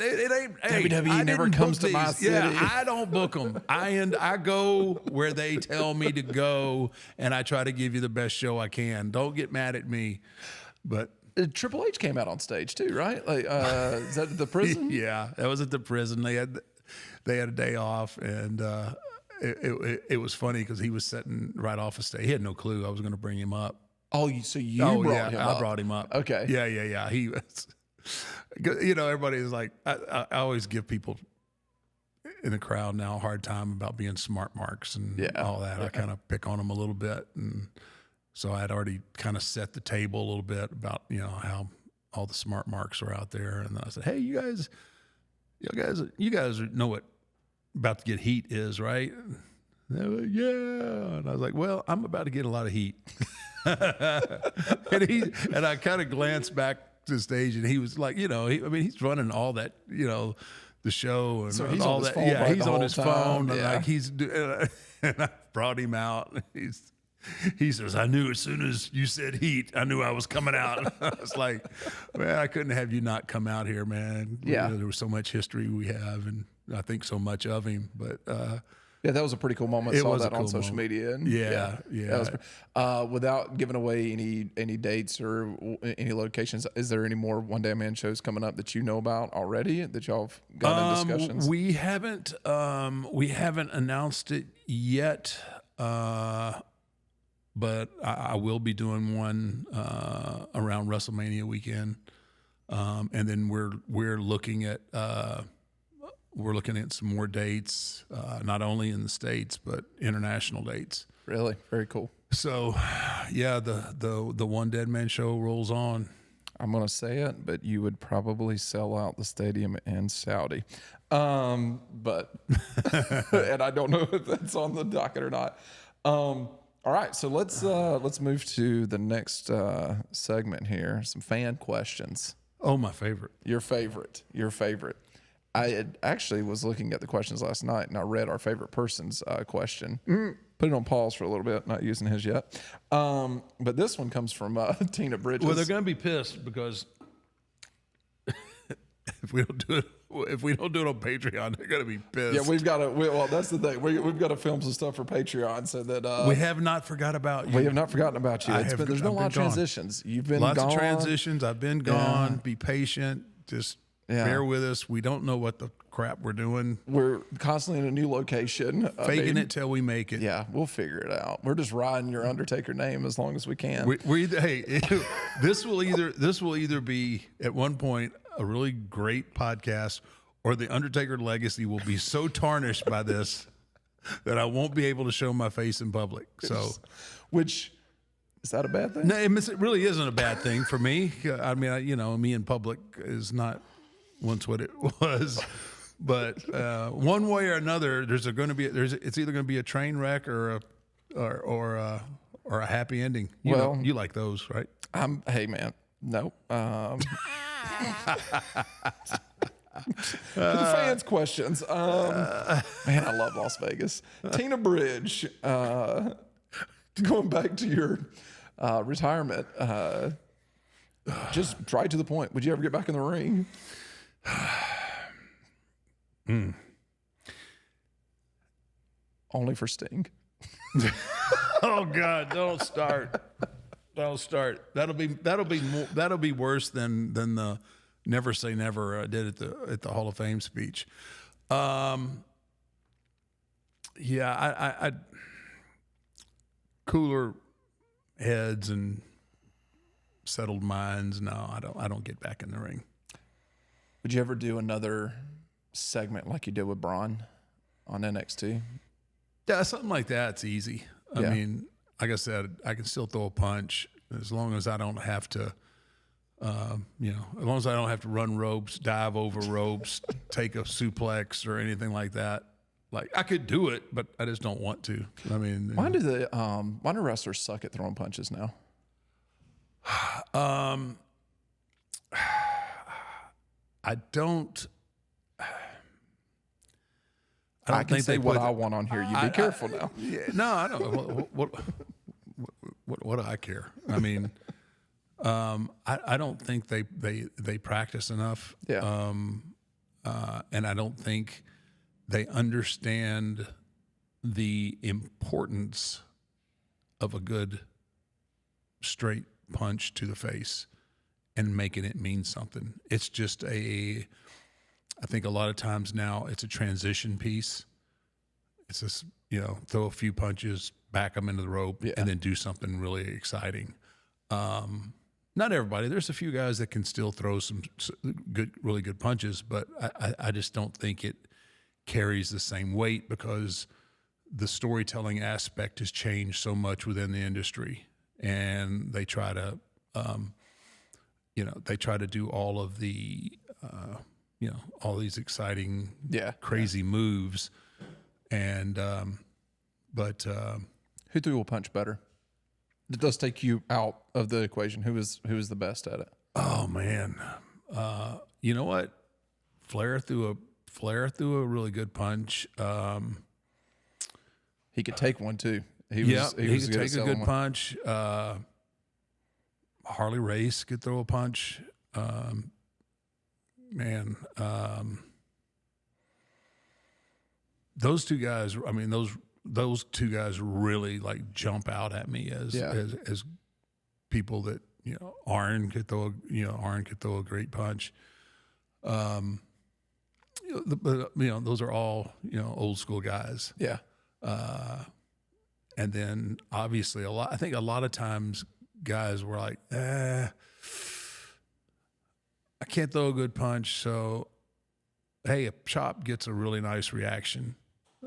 it ain't. Hey, WWE never comes to my city. Yeah, I don't book them. I go where they tell me to go, and I try to give you the best show I can. Don't get mad at me. But Triple H came out on stage too, right? Like, is that at the prison? yeah, that was at the prison. They had a day off, and it was funny because he was sitting right off a stage. He had no clue I was going to bring him up. Oh, so you brought him up. I brought him up. Okay. Yeah. He was, everybody is like, I always give people in the crowd now a hard time about being smart marks and all that. I kind of pick on them a little bit. And so I'd already kind of set the table a little bit about, how all the smart marks are out there. And then I said, hey, you guys know what about to get heat is, right? And they were like, yeah. And I was like, well, I'm about to get a lot of heat. and I kind of glanced back to the stage, and he was like, he's running all that, the show and, So and he's all on his that. phone, Yeah, right, he's the on whole his time. phone, and Yeah. like and I brought him out. He says, I knew as soon as you said heat, I knew I was coming out. I was like, man, I couldn't have you not come out here, man. Yeah. There was so much history we have, and I think so much of him. But Yeah, that was a pretty cool moment. It Saw was a that on cool social moment. media. And Yeah. That was, without giving away any dates or any locations, is there any more One Deadman shows coming up that you know about already that y'all have got in discussions? We haven't announced it yet. But I will be doing one around WrestleMania weekend, and then we're looking at some more dates, not only in the States but international dates. Really, very cool. So, yeah, the One Deadman Show rolls on. I'm gonna say it, but you would probably sell out the stadium in Saudi. But and I don't know if that's on the docket or not. All right, so let's move to the next segment here. Some fan questions. Oh, my favorite. Your favorite. I actually was looking at the questions last night, and I read our favorite person's question. Put it on pause for a little bit. Not using his yet. But this one comes from Tina Bridges. Well, they're going to be pissed because if we don't do it on Patreon, they're going to be pissed. Yeah, we've got to. Well, that's the thing. We've got to film some stuff for Patreon so that we have not forgot about you. we have not forgotten about you. There's been a lot of transitions. You've been lots gone. of transitions. I've been gone. Be patient. Just bear with us. We don't know what the crap we're doing. We're constantly in a new location. Faking it till we make it. Yeah, we'll figure it out. We're just riding your Undertaker name as long as we can. Hey, this will either be at one point a really great podcast, or the Undertaker legacy will be so tarnished by this that I won't be able to show my face in public. So, which is that a bad thing? no, it really isn't a bad thing for me. I mean, me in public is not once what it was. But one way or another, it's either going to be a train wreck or a happy ending. You like those, right? Hey man, no. For the fans' questions, man, I love Las Vegas. Tina Bridge, going back to your retirement, just right to the point. Would you ever get back in the ring? Only for Sting. Oh God! Don't start. Don't start. That'll be worse than the Never Say Never I did at the Hall of Fame speech. I cooler heads and settled minds. No, I don't get back in the ring. Would you ever do another segment like you did with Braun on NXT? Yeah, something like that's easy. I mean, like I said, I can still throw a punch as long as I don't have to, as long as I don't have to run ropes, dive over ropes, take a suplex or anything like that. Like I could do it, but I just don't want to. I mean, why do wrestlers suck at throwing punches now? I don't think say what I want on here. You be careful now. No, I don't. What do I care? I mean, I don't think they practice enough. Yeah. And I don't think they understand the importance of a good straight punch to the face and making it mean something. It's just I think a lot of times now it's a transition piece. It's just, throw a few punches, back them into the rope, and then do something really exciting. Not everybody. There's a few guys that can still throw some really good punches, but I just don't think it carries the same weight because the storytelling aspect has changed so much within the industry, and they try to, do all of the, all these exciting, crazy moves, and who threw a punch better? It does take you out of the equation. Who is the best at it? Oh man, you know what? Flair threw a really good punch. He could take one too. He could take a good punch. Harley Race could throw a punch. Those two guys. I mean, those two guys really like jump out at me as people that Arn could throw a great punch. Those are all old school guys. Yeah. And then obviously I think a lot of times guys were like, I can't throw a good punch, so hey, a chop gets a really nice reaction.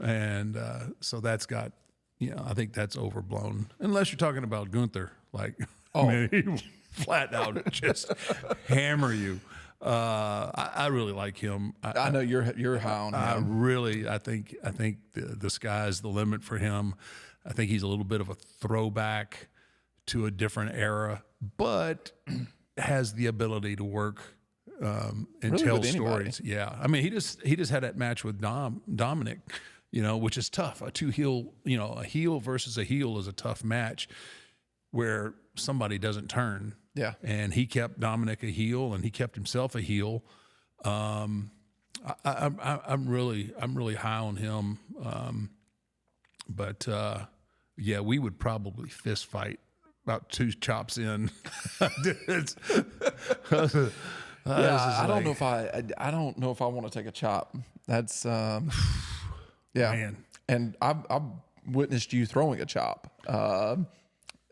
And so that's got, I think that's overblown. Unless you're talking about Gunther, like, he flat out just hammer you. I really like him. I know you're high on him. I think the sky's the limit for him. I think he's a little bit of a throwback to a different era, but has the ability to work and really tell with stories. Anybody. Yeah, I mean he just had that match with Dominic. which is tough. A heel versus a heel is a tough match where somebody doesn't turn. Yeah. And he kept Dominic a heel, and he kept himself a heel. I'm really high on him. But we would probably fist fight about 2 chops in. I don't know if I want to take a chop. That's Man. And I've witnessed you throwing a chop. Not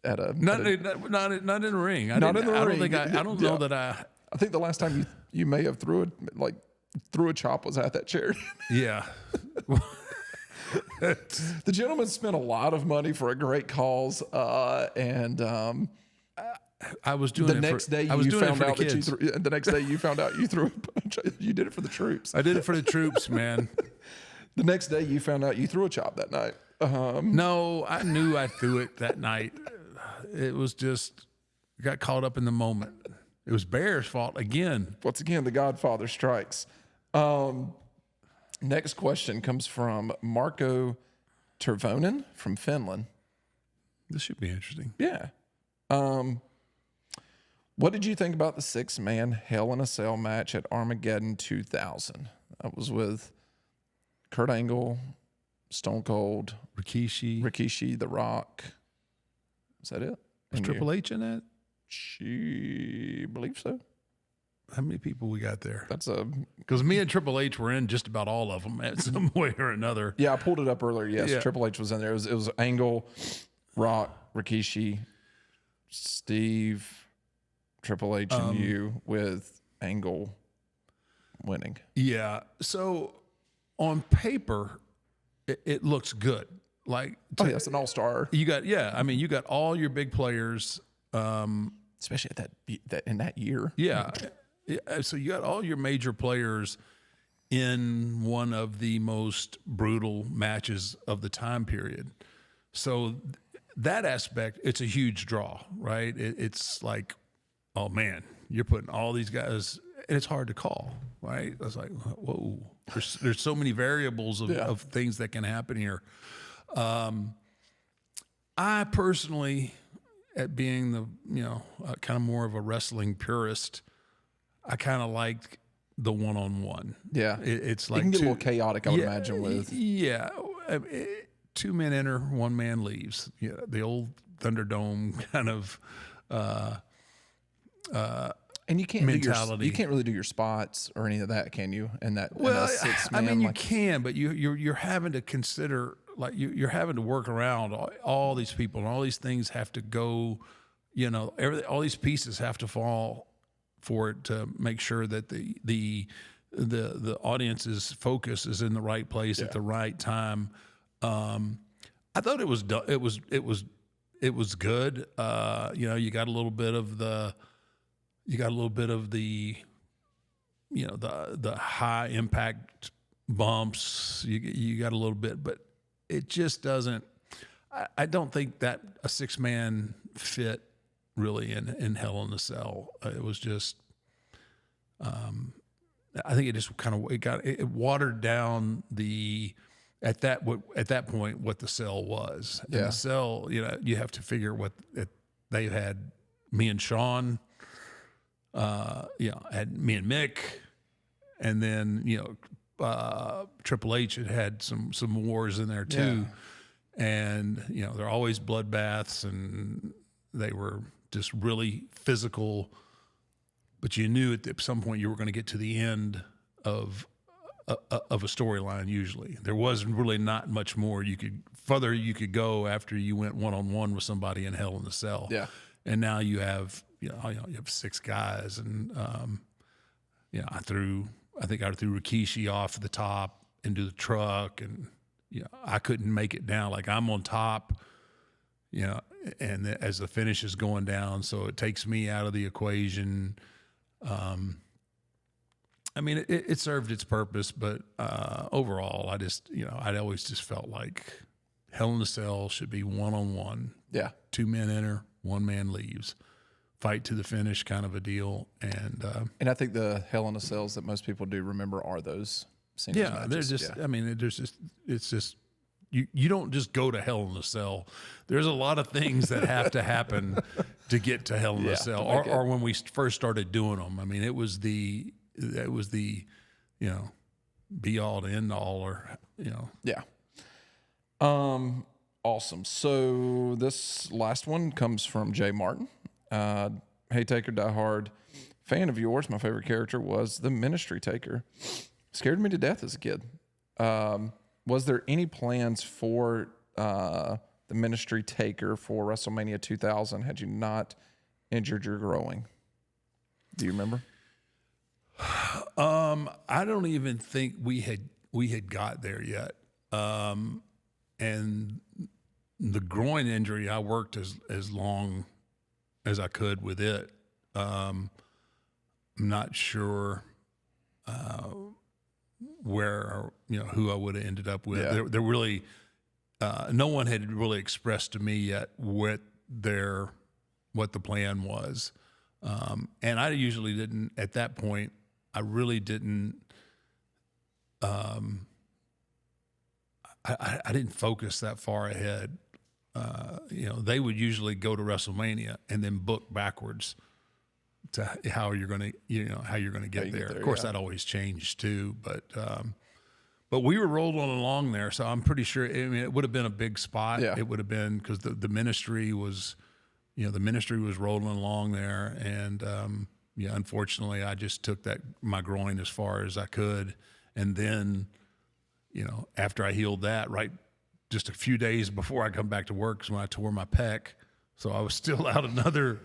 in the ring. I don't know that I. I think the last time you may have threw a chop was at that charity. Yeah. The gentleman spent a lot of money for a great cause, and I was doing the it next for, day I was you doing found it for out the that you kids. threw. The next day you found out you threw. You did it for the troops. I did it for the troops, man. The next day you found out you threw a chop that night. No, I knew I threw it that night. It was just got caught up in the moment. It was Bear's fault again. Once again, the Godfather strikes. Next question comes from Marco Tervonen from Finland. This should be interesting. Yeah. What did you think about the 6-man Hell in a Cell match at Armageddon 2000? That was with Kurt Angle, Stone Cold, Rikishi, The Rock. Is that it? Was Triple H in that? She believe so. How many people we got there? That's Because me and Triple H were in just about all of them at some way or another. yeah. I pulled it up earlier. Yes, Yeah. Triple H was in there. It was Angle, Rock, Rikishi, Steve, Triple H, and you, with Angle winning. Yeah. So on paper, it looks good. Like, It's an all-star, you got all your big players. especially at that in that year. Yeah. So you got all your major players in one of the most brutal matches of the time period. So that aspect, it's a huge draw, right? It's like, oh man, you're putting all these guys, and it's hard to call, right? I was like, whoa, there's so many variables of things that can happen here. I personally, at being the, kind of more of a wrestling purist, I kind of liked the one-on-one. Yeah. It's It like can get a little chaotic, I would imagine, with 2 men enter, 1 man leaves. Yeah, the old Thunderdome kind of and you can't mentality. you can't really do your spots or any of that, can you? And that Well, in a 6-man, you can, but you're having to consider, like, you're having to work around all these people, and all these things have to go. All these pieces have to fall for it to make sure that the audience's focus is in the right place at the right time. I thought it was good. You got a little bit of the the high impact bumps. You got a little bit, but it just doesn't. I don't think that a 6-man fit really in Hell in a Cell. It was just. I think it just kind of it watered down at that point what the Cell was. And the Cell, you have to figure they had. Me and Sean, had me and Mick, and then Triple H had some wars in there too, and they're always bloodbaths, and they were just really physical. But you knew at some point you were going to get to the end of a storyline. Usually, there wasn't really not much more you could go after you went one-on-one with somebody in Hell in the Cell. Yeah, and now you have you have 6 guys, and I think I threw Rikishi off the top into the truck, and I couldn't make it down. Like, I'm on top, and as the finish is going down, so it takes me out of the equation. It served its purpose, but overall, I just I'd always just felt like Hell in a Cell should be one-on-one. Yeah, 2 men enter, 1 man leaves, fight to the finish kind of a deal. And I think the Hell in a Cells that most people do remember are those seen those Yeah, matches. there's just. Yeah. I mean, there's just. It's just. You don't just go to Hell in a Cell. There's a lot of things that have to happen to get to Hell in a Cell, or when we first started doing them. I mean, it was the be all to end all, or Yeah. Awesome. So this last one comes from Jay Martin. Hey Taker, diehard fan of yours. My favorite character was the Ministry Taker. Scared me to death as a kid. Was there any plans for the Ministry Taker for WrestleMania 2000 had you not injured your growing? Do you remember? I don't even think we had got there yet. And the groin injury, I worked as long as I could with it. I'm not sure where who I would have ended up with. Yeah. There really no one had really expressed to me yet what the plan was, and I usually didn't at that point. I really didn't. I didn't focus that far ahead. They would usually go to WrestleMania and then book backwards to how you're going to get there. Of course, that always changed too, but we were rolling along there, so I'm pretty sure. I mean, it would have been a big spot. Yeah. It would have been because the ministry was, the ministry was rolling along there, and unfortunately, I just took my groin as far as I could, and then, after I healed that, right, just a few days before I come back to work is when I tore my pec. So I was still out another.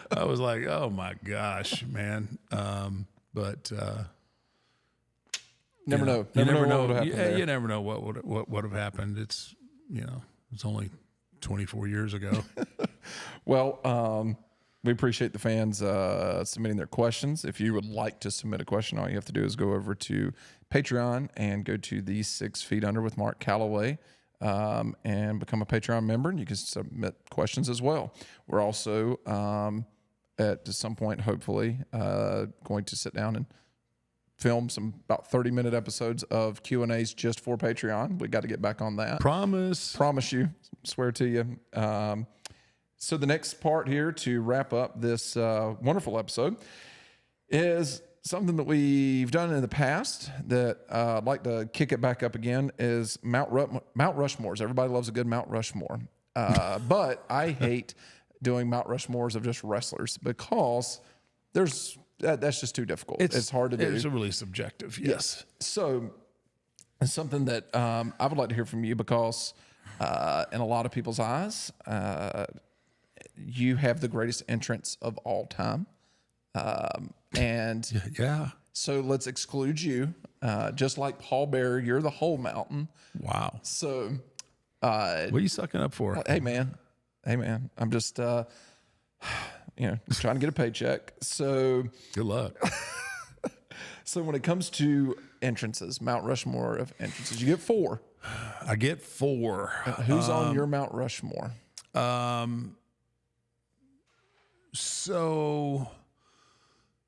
I was like, oh my gosh, man. But Never know. You never know. What would happen there. You never know what would have happened. It's it's only 24 years ago. Well, we appreciate the fans submitting their questions. If you would like to submit a question, all you have to do is go over to Patreon and go to the 6 Feet Under with Mark Calloway and become a Patreon member, and you can submit questions as well. We're also at some point, hopefully, going to sit down and film some about 30-minute episodes of Q&As just for Patreon. We got to get back on that. Promise you. Swear to you. So the next part here to wrap up this wonderful episode is something that we've done in the past that I'd like to kick it back up again is Mount Rushmores. Everybody loves a good Mount Rushmore. But I hate doing Mount Rushmores of just wrestlers because that's just too difficult. It's hard to do. It's really subjective. Yes. So it's something that I would like to hear from you because in a lot of people's eyes, you have the greatest entrance of all time. And Yeah. so let's exclude you. Just like Paul Bearer, you're the whole mountain. Wow. So, What are you sucking up for? hey man, I'm just, trying to get a paycheck. So, Good luck. so when it comes to entrances, Mount Rushmore of entrances, you get 4. I get 4. Who's on your Mount Rushmore? So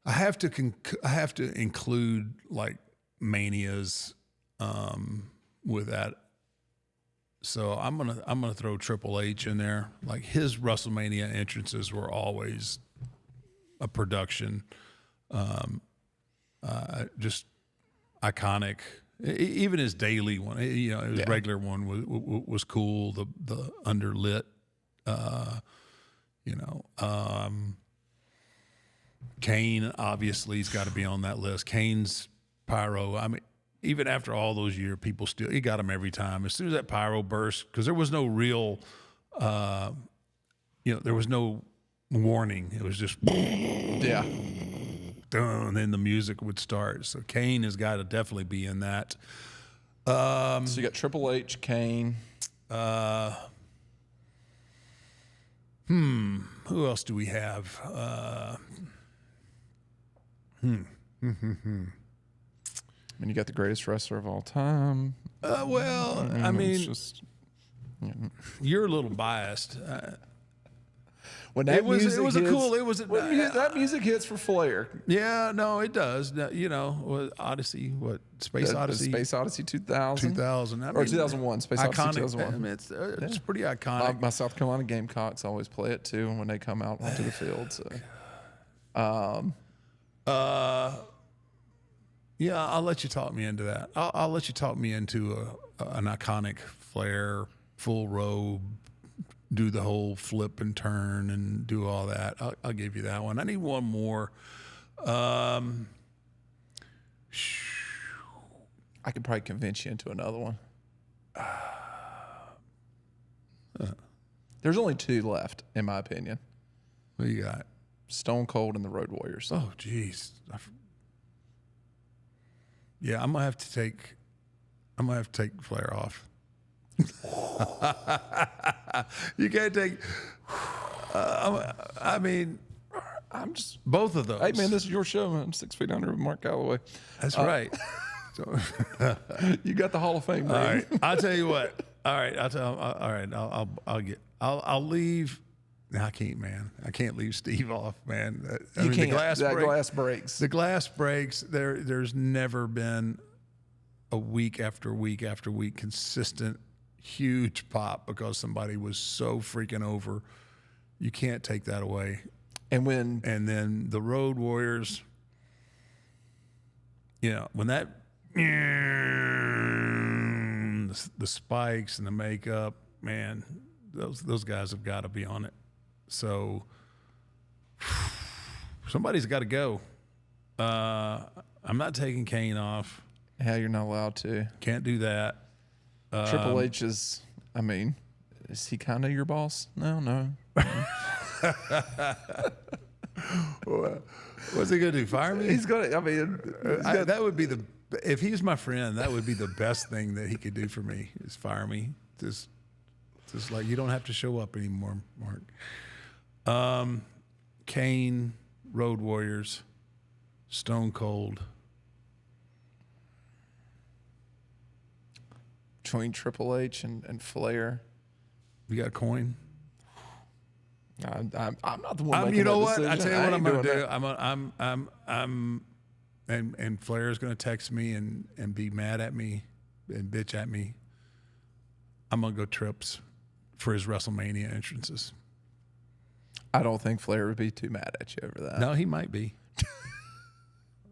I have to include like Manias with that. So I'm gonna throw Triple H in there. Like his WrestleMania entrances were always a production, just iconic. Even his daily one, his regular one was cool. The underlit. Kane obviously has got to be on that list. Kane's pyro. I mean, even after all those years, people he got him every time. As soon as that pyro burst, because there was no real, there was no warning. It was just Yeah. dun, and then the music would start. So Kane has got to definitely be in that. So you got Triple H, Kane. Who else do we have? I mean, you got the greatest wrestler of all time. I It's mean, just, you're a little biased. When that It was music a hits, cool. It was that music hits for Flair. yeah. No, it does. Now, Odyssey. What Space Odyssey? Space Odyssey 2000. 2000. Or 2001, Space Odyssey iconic. 2001. I mean, it's pretty iconic. My South Carolina Gamecocks always play it too when they come out onto the field. So, yeah, I'll let you talk me into that. I'll let you talk me into an iconic Flair, full robe, do the whole flip and turn and do all that. I'll give you that one. I need one more. I could probably convince you into another one. There's only two left, in my opinion. What do you got? Stone Cold and the Road Warriors. Oh, jeez. Yeah, I'm gonna have to take Flair off. You can't take. I mean, I'm just both of those. Hey man, this is your show, man. 6 feet under with Mark Calloway. That's right. So, You got the Hall of Fame ring. all right, I'll tell you what. All right, I'll leave. No, I can't, man. I can't leave Steve off, man. You can't. Glass breaks. The glass breaks. There's never been a week after week after week consistent huge pop because somebody was so freaking over. You can't take that away. And then the Road Warriors, when that the spikes and the makeup, man, those guys have got to be on it. So somebody's got to go. I'm not taking Kane off. yeah, you're not allowed to. Can't do that. Triple H is. I mean, is he kind of your boss? No. What's he gonna do? Fire me? He's got. I mean, That would be if he's my friend, that would be the best thing that he could do for me is fire me. Just like you don't have to show up anymore, Mark. Kane, Road Warriors, Stone Cold. between Triple H and Flair. You got a coin? I'm not the one. You know that what? decision. I tell you what I'm going to do. That. And Flair's going to text me and be mad at me and bitch at me. I'm going to go Trips for his WrestleMania entrances. I don't think Flair would be too mad at you over that. No, he might be.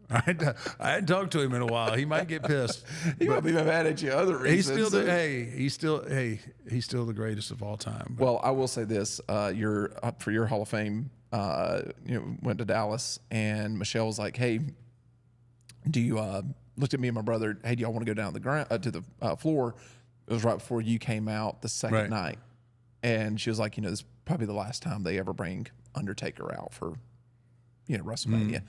I hadn't talked to him in a while. He might get pissed. He might be mad at you other reasons. He's still the greatest of all time. But. Well, I will say this: you're up for your Hall of Fame. Went to Dallas, and Michelle was like, "Hey, do you looked at me and my brother? Hey, do y'all want to go down to the floor?" It was right before you came out the second night, and she was like, "This is probably the last time they ever bring Undertaker out for, WrestleMania."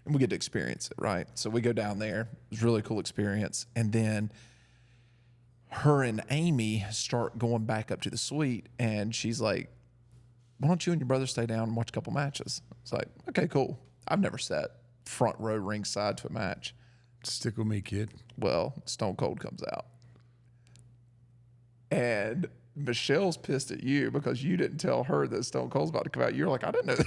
And we get to experience it, right? So we go down there. It was a really cool experience. And then her and Amy start going back up to the suite, and she's like, "Why don't you and your brother stay down and watch a couple matches?" It's like, okay, cool. I've never sat front row ringside to a match. Stick with me, kid. Well, Stone Cold comes out. And Michelle's pissed at you because you didn't tell her that Stone Cold's about to come out. You're like, I didn't know that.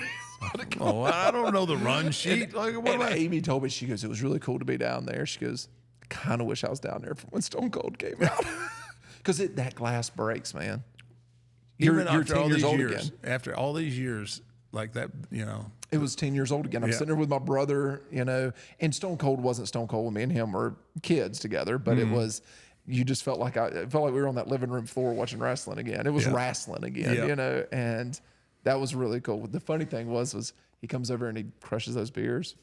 Oh, I don't know the run sheet. Amy told me, she goes, it was really cool to be down there. She goes, I kind of wish I was down there when Stone Cold came out. Because that glass breaks, man. You're 10 years old again. After all these years, like that, It was 10 years old again. I'm sitting there with my brother, and Stone Cold wasn't Stone Cold. Me and him were kids together, but it was, you just felt like it felt like we were on that living room floor watching wrestling again. It was wrestling again, and that was really cool. The funny thing was he comes over and he crushes those beers,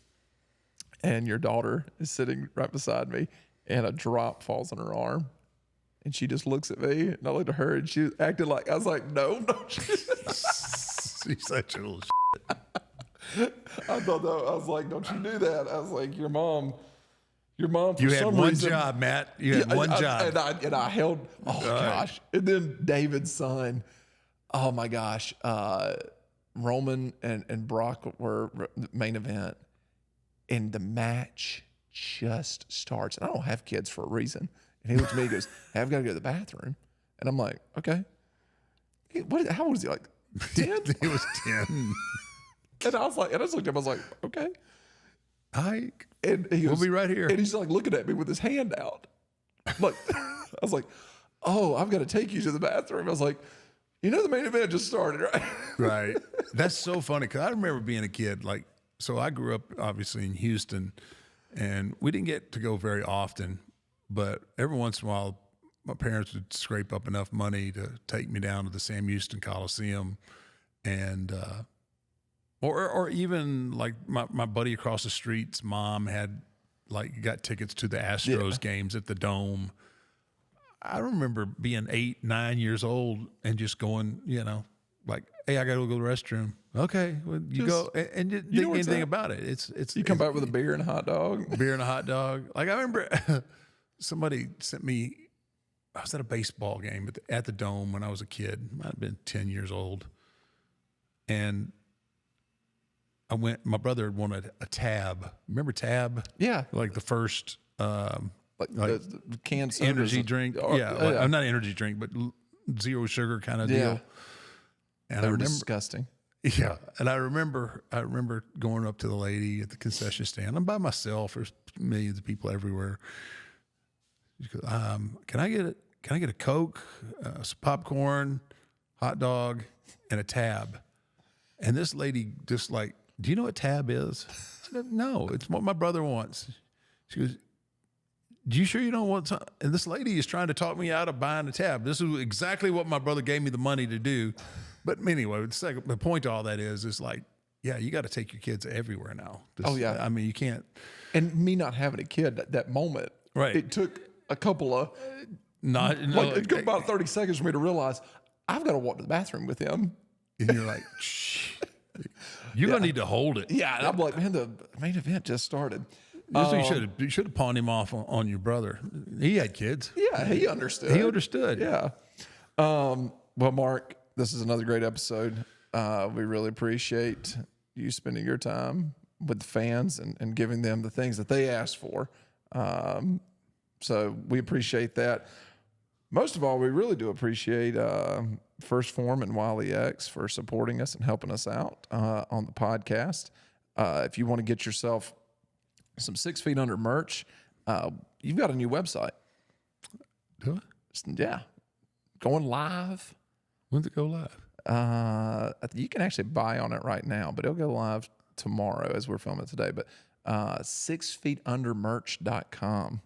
and your daughter is sitting right beside me, and a drop falls on her arm, and she just looks at me, and I looked at her, and she acted like, I was like, no. She's such a little I thought that, I was like, don't you do that. I was like, your mom for You had some one reason, job, Matt. You had one job. And I held, gosh. And then David's son, oh my gosh, Roman and Brock were the main event, and the match just starts. And I don't have kids for a reason. And he looked at me and goes, hey, I've got to go to the bathroom. And I'm like, okay. How old is he? Like 10? It was 10. And I was like, and I just looked at him, I was like, okay. Hi. And he We'll was, be right here. And he's like looking at me with his hand out. Like, I was like, oh, I've got to take you to the bathroom. I was like, you know, the main event just started, right? Right. That's so funny because I remember being a kid. Like, so I grew up obviously in Houston, and we didn't get to go very often, but every once in a while, my parents would scrape up enough money to take me down to the Sam Houston Coliseum, and or even like my buddy across the street's mom had got tickets to the Astros games at the Dome. I remember being 8, 9 years old and just going, you know, like, hey, I got to go to the restroom. Okay, well, you go, and you didn't think anything about it. It's You come back with a beer and a hot dog. beer and a hot dog. Like I remember somebody sent me. I was at a baseball game at the Dome when I was a kid. Might have been 10 years old, and I went. My brother had wanted a Tab. Remember Tab? Yeah. Like the first. Like the canned sodas energy drink. Not energy drink, but zero sugar kind of deal. And They I were remember, disgusting. yeah. And I remember going up to the lady at the concession stand. I'm by myself. There's millions of people everywhere. She goes, can I get a Coke, some popcorn, hot dog, and a Tab? And this lady just like, do you know what Tab is? I said, no, it's what my brother wants. She goes, you sure you don't want some? And this lady is trying to talk me out of buying a Tab. This is exactly what my brother gave me the money to do. But anyway, the point to all that is like, yeah, you got to take your kids everywhere now. I mean, you can't. And me not having a kid at that moment, Right. It took a couple of, It took about 30 seconds for me to realize I've got to walk to the bathroom with him. And you're like, shh. You're going to need to hold it. Yeah, and I'm like, man, the main event just started. You should have pawned him off on your brother. He had kids. Yeah, he understood. He understood. Yeah. Well, Mark, this is another great episode. We really appreciate you spending your time with the fans and giving them the things that they asked for. So we appreciate that. Most of all, we really do appreciate First Form and Wiley X for supporting us and helping us out on the podcast. If you want to get yourself some 6 Feet Under merch, you've got a new website. Do I? Yeah. Going live. When's it go live? You can actually buy on it right now, but it'll go live tomorrow as we're filming today. But 6feetundermerch.com.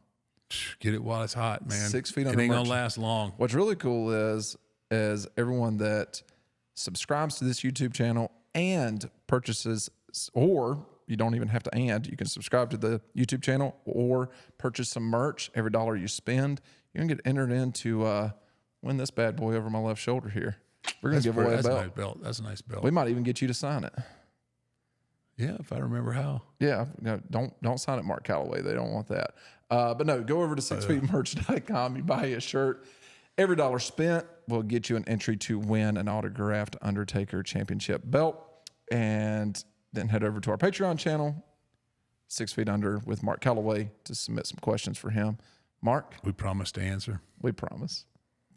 Get it while it's hot, man. 6 Feet It Under ain't merch. gonna last long. What's really cool is everyone that subscribes to this YouTube channel and purchases, or you don't even have to you can subscribe to the YouTube channel or purchase some merch. Every dollar you spend, you're going to get entered into win this bad boy over my left shoulder here. We're going to give away a That's belt. a nice belt. That's a nice belt. We might even get you to sign it. Yeah, if I remember how. Yeah, no, don't sign it, Mark Calloway. They don't want that. But no, go over to 6feetmerch.com. You buy a shirt. Every dollar spent will get you an entry to win an autographed Undertaker championship belt. And then head over to our Patreon channel, 6 Feet Under with Mark Calloway, to submit some questions for him. Mark, We promised to answer. we promise.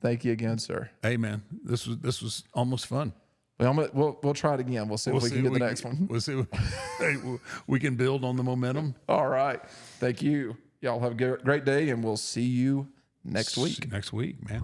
Thank you again, sir. Hey, man, this was almost fun. We'll try it again. We'll see if we can get the next one. We'll see. Hey, we can build on the momentum All right. Thank you. Y'all have a great day, and we'll see you next week. next week, man.